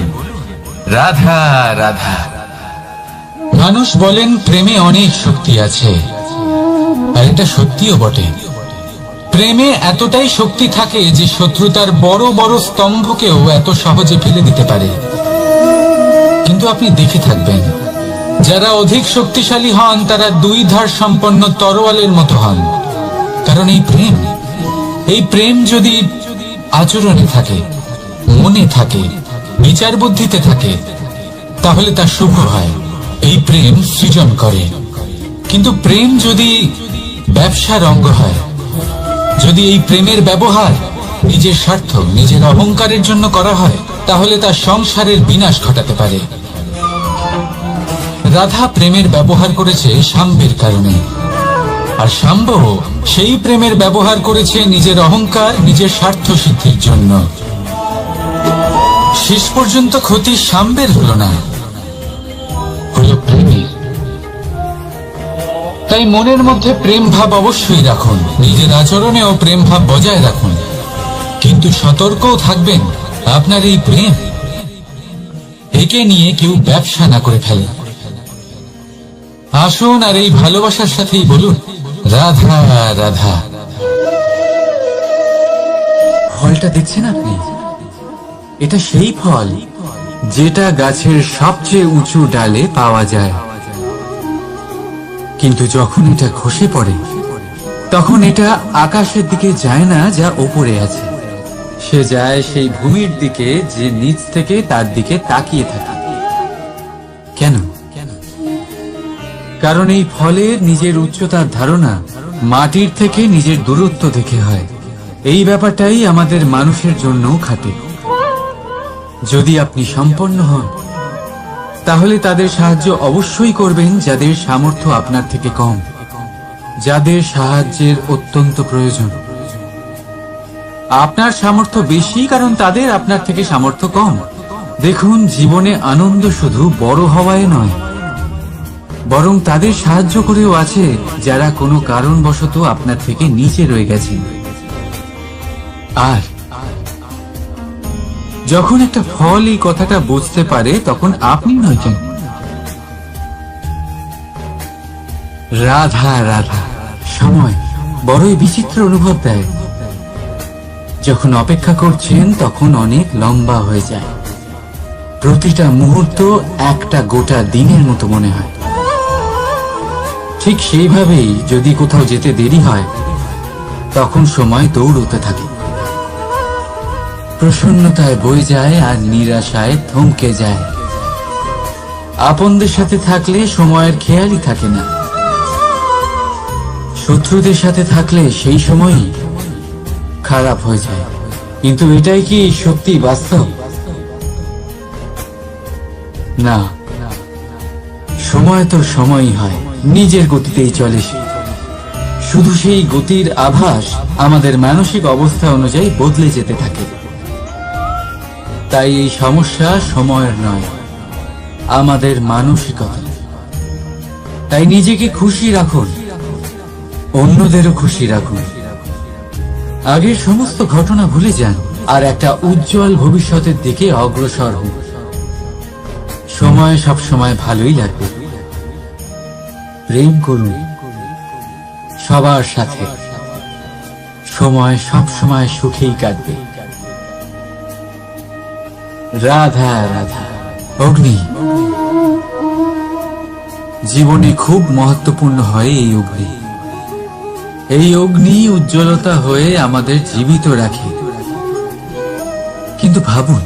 Speaker 1: রাধা রাধা। মানুষ বলেন প্রেমে অনেক শক্তি আছে, আর এটা সত্যিও বটে। প্রেমে এতটাই শক্তি থাকে যে শত্রুতার বড় বড় স্তম্ভকেও এত সহজে ফেলে দিতে পারে। কিন্তু আপনি দেখে থাকবেন, যারা অধিক শক্তিশালী হন তারা দুই ধার সম্পন্ন তরোয়ালের মতো হন। কারণ এই প্রেম যদি আচরণে থাকে, মনে থাকে, বিচার বুদ্ধিতে থাকে, তাহলে তা শুভ হয়। এই প্রেম সৃজন করে। কিন্তু প্রেম যদি ব্যবসার অঙ্গ হয়, যদি এই প্রেমের ব্যবহার নিজের স্বার্থ, নিজের অহংকারের জন্য করা হয়, তাহলে তা সংসারের বিনাশ ঘটাতে পারে। রাধা প্রেমের ব্যবহার করেছে শাম্বের কারণে, আর শাম্ব সেই প্রেমের ব্যবহার করেছে নিজের অহংকার, নিজের স্বার্থ সিদ্ধির জন্য। শেষ পর্যন্ত ক্ষতি শাম্বের হলো না, হলো প্রেমের। তাই মনের মধ্যে প্রেম ভাব অবশ্যই রাখুন, নিজের আচরণেও প্রেম ভাব বজায় রাখুন, কিন্তু সতর্কও থাকবেন আপনার এই প্রেম একে নিয়ে কেউ ব্যবসা না করে ফেলে। আসুন আর এই ভালোবাসার সাথেই বলুন, রাধা রাধা। ফলটা দেখছেন আপনি? এটা সেই ফল যেটা গাছের সবচেয়ে উঁচু ডালে পাওয়া যায়, কিন্তু যখন এটা খসে পড়ে তখন এটা আকাশের দিকে যায় না যা ওপরে আছে, সে যায় সেই ভূমির দিকে যে নিচ থেকে তার দিকে তাকিয়ে থাকে। কেন? কারণ এই ফলের নিজের উচ্চতার ধারণা মাটির থেকে নিজের দূরত্ব দেখে হয়। এই ব্যাপারটাই আমাদের মানুষের জন্যও খাটে। যদি আপনি সম্পন্ন হন, তাহলে তাদের সাহায্য অবশ্যই করবেন যাদের সামর্থ্য আপনার থেকে কম, যাদের সাহায্যের অত্যন্ত প্রয়োজন। আপনার সামর্থ্য বেশি কারণ তাদের আপনার থেকে সামর্থ্য কম। দেখুন, জীবনে আনন্দ শুধু বড় হওয়ায় নয়, বরং তাদের সাহায্য করেও আছে যারা কোনো কারণবশত আপনার থেকে নিচে রয়ে গেছেন। আর যখন একটা ফল এই কথাটা বুঝতে পারে, তখন আপনি নয় কেন, রাধা রাধা। সময় বড়ই বিচিত্র অনুভব দেয়। যখন অপেক্ষা করছেন তখন অনেক লম্বা হয়ে যায়। প্রতিটা মুহূর্ত একটা গোটা দিনের মতো মনে হয়। ঠিক সেইভাবেই যদি কোথাও যেতে দেরি হয়, তখন সময় দৌড়তে থাকে। প্রসন্নতায় বয়ে যায় আর নিরাশায় থমকে যায়। আপনদের সাথে থাকলে সময়ের খেয়ালই থাকে না, শত্রুদের সাথে থাকলে সেই সময়ই খারাপ হয়ে যায়। কিন্তু এটাই কি সত্যি বাস্তব? না, সময় তো সময়ই হয়, নিজের গতিতেই চলে সে। শুধু সেই গতির আভাস আমাদের মানসিক অবস্থা অনুযায়ী বদলে যেতে থাকে। তাই এই সমস্যা সময়ের নয়, আমাদের মানসিকতা। তাই নিজেকে খুশি রাখুন, অন্যদেরও খুশি রাখুন। আগের সমস্ত ঘটনা ভুলে যান আর একটা উজ্জ্বল ভবিষ্যতের দিকে অগ্রসর হন। সময় সব সময় ভালোই লাগবে। প্রেম করুন সবার সাথে, সময় সব সময় সুখেই কাটবে। রাধা রাধা। অগ্নি জীবনে খুব মহত্বপূর্ণ হয়।
Speaker 3: এই অগ্নি উজ্জ্বলতা হয়ে আমাদের জীবিত রাখে।
Speaker 1: কিন্তু ভাবুন,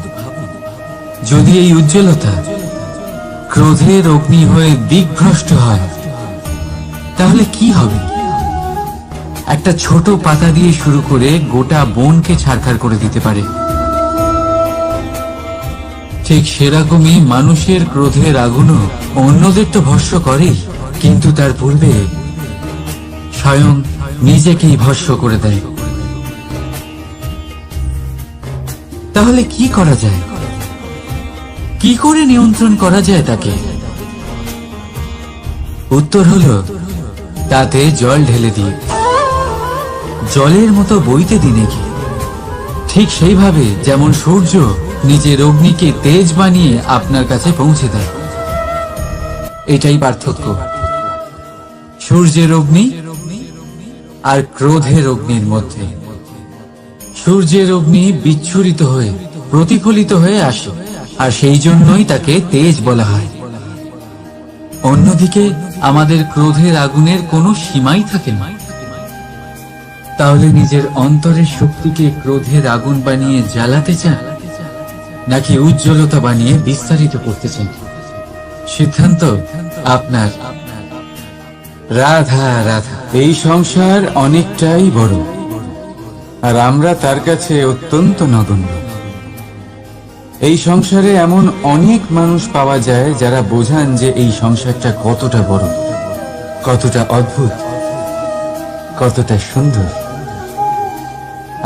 Speaker 1: যদি এই উজ্জ্বলতা ক্রোধের অগ্নি হয়ে দিকভ্রষ্ট হয়, তাহলে কি হবে? একটা ছোট পাতা দিয়ে শুরু করে গোটা বনকে ছারখার করে দিতে পারে। ঠিক সেরকমই মানুষের ক্রোধের আগুনও অন্যদের তো ভস্ম করেই, কিন্তু তার পূর্বে স্বয়ং নিজেকেই ভস্ম করে দেয়। তাহলে কি করা যায়? কি করে নিয়ন্ত্রণ করা যায় তাকে? উত্তর হলো, তাতে জল ঢেলে দিয়ে জলের মতো বইতে দিন একে। ঠিক সেইভাবে যেমন সূর্য নিজের অগ্নিকে তেজ বানিয়ে আপনার কাছে পৌঁছে দেয়। এটাই পার্থক্য সূর্যের অগ্নি আর ক্রোধের অগ্নির মধ্যে। সূর্যের অগ্নি বিচ্ছুরিত হয়ে প্রতিফলিত হয়ে আসে, আর সেই জন্যই তাকে তেজ বলা হয়। অন্যদিকে আমাদের ক্রোধের আগুনের কোনো সীমাই থাকে না। তাহলে নিজের অন্তরের শক্তিকে ক্রোধের আগুন বানিয়ে জ্বালাতে চান, নাকি উজ্জ্বলতা বানিয়ে বিস্তারিত করতে চান? সিদ্ধান্ত আপনার। রাধা রাধা। এই সংসার অনেকটাই বড়, আর আমরা তার কাছে অত্যন্ত নগণ্য। এই সংসারে এমন অনেক মানুষ পাওয়া যায় যারা বোঝান যে এই সংসারটা কতটা বড়, কতটা অদ্ভুত, কতটা সুন্দর।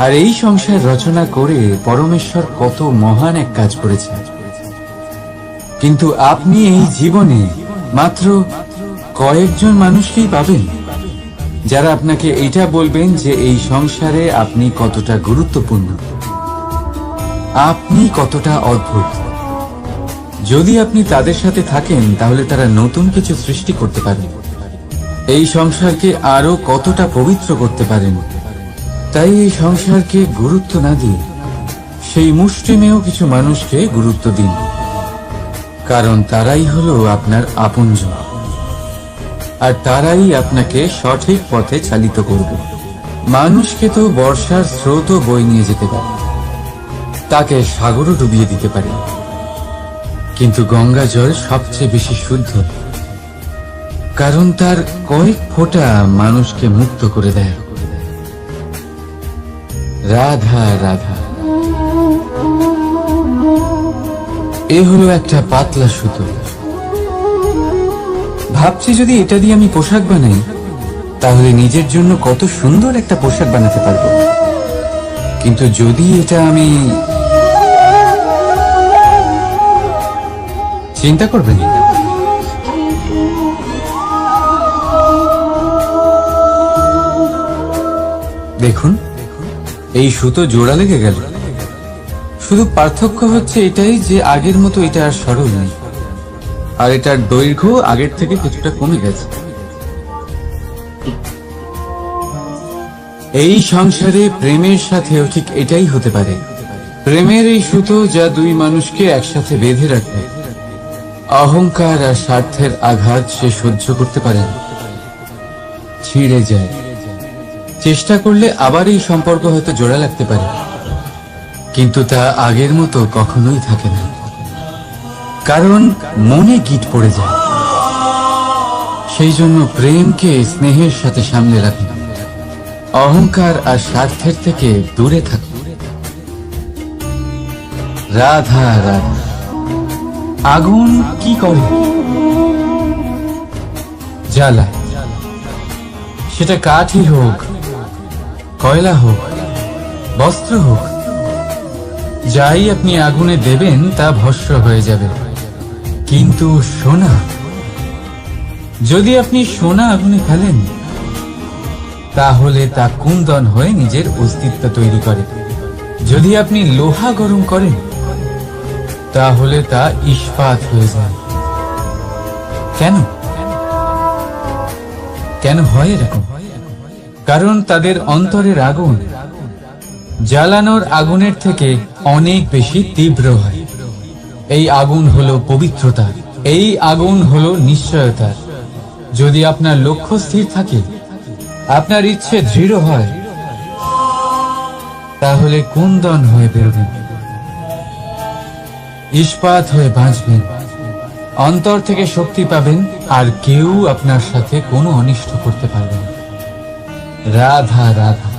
Speaker 1: আর এই সংসার রচনা করে পরমেশ্বর কত মহান এক কাজ করেছেন। কিন্তু আপনি এই জীবনে মাত্র কয়েকজন মানুষকেই পাবেন যারা আপনাকে এটা বলবেন যে এই সংসারে আপনি কতটা গুরুত্বপূর্ণ, আপনি কতটা অদ্ভুত। যদি আপনি তাদের সাথে থাকেন, তাহলে তারা নতুন কিছু সৃষ্টি করতে পারেন, এই সংসারকে আরো কতটা পবিত্র করতে পারেন। তাই এই সংসারকে গুরুত্ব না দিয়ে সেই মুষ্টিমেয় কিছু মানুষকে গুরুত্ব দিন, কারণ তারাই হলো আপনার আপনজন, আর তারাই আপনাকে সঠিক পথে চালিত করবে। মানুষকে তো বর্ষার স্রোতও বই নিয়ে যেতে পারে, তাকে সাগরও ডুবিয়ে দিতে পারে, কিন্তু গঙ্গা জল সবচেয়ে বেশি শুদ্ধ, কারণ তার কয়েক ফোঁটা মানুষকে মুক্ত করে দেয়। রাধা রাধা। এ হলো একটা পাতলা সুতো। ভাবছি যদি এটা দিয়ে আমি পোশাক বানাই, তাহলে নিজের জন্য কত সুন্দর একটা পোশাক বানাতে পারবো। কিন্তু যদি এটা আমি চিন্তা করবেন, দেখুন এই সুতো জোড়া লেগে গেল। শুধু পার্থক্য হচ্ছে এটাই যে আগের মতো এটা আর সরল নেই, আর এটার দৈর্ঘ্য আগের থেকে কিছুটা কমে গেছে। এই সংসারে প্রেমের সাথেও ঠিক এটাই হতে পারে। প্রেমের এই সুতো যা দুই মানুষকে একসাথে বেঁধে রাখবে। অহংকার আর স্বার্থের আঘাত সে সহ্য করতে পারে না, ছিঁড়ে যায়। চেষ্টা করলে আবার এই সম্পর্ক হয়তো জোড়া লাগতে পারে, কিন্তু তা আগের মতো কখনোই থাকে না, কারণ মনে গিট পড়ে যায়। সেই জন্য প্রেমকে স্নেহের সাথে সামলে রাখুন, অহংকার আর স্বার্থের থেকে দূরে থাকুন। রাধা রাধা। আগুন কি করে? জ্বালায়। সেটা কাঠই হোক, কয়লা হোক, বস্ত্র হোক, যাই আপনি আগুনে দেবেন তা ভস্ম হয়ে যাবে। কিন্তু সোনা, যদি আপনি সোনা আগুনে ফেলেন, তাহলে তা কুন্দন হয়ে নিজের অস্তিত্ব তৈরি করে। যদি আপনি লোহা গরম করেন, তাহলে তা ইস্পাত হয়ে যায়। কেন কেন হয় এরকম? কারণ তাদের অন্তরের আগুন জ্বালানোর আগুনের থেকে অনেক বেশি তীব্র হয়।
Speaker 3: এই আগুন হলো পবিত্রতা, এই আগুন হলো নিশ্চয়তার। যদি আপনার লক্ষ্য স্থির থাকে, আপনার ইচ্ছে দৃঢ় হয়, তাহলে কুন্দন হয়ে বেরোবেন, ইস্পাত হয়ে বাঁচবেন, অন্তর থেকে শক্তি পাবেন, আর কেউ আপনার সাথে কোনো অনিষ্ট করতে পারবে না। রাধা রাধা।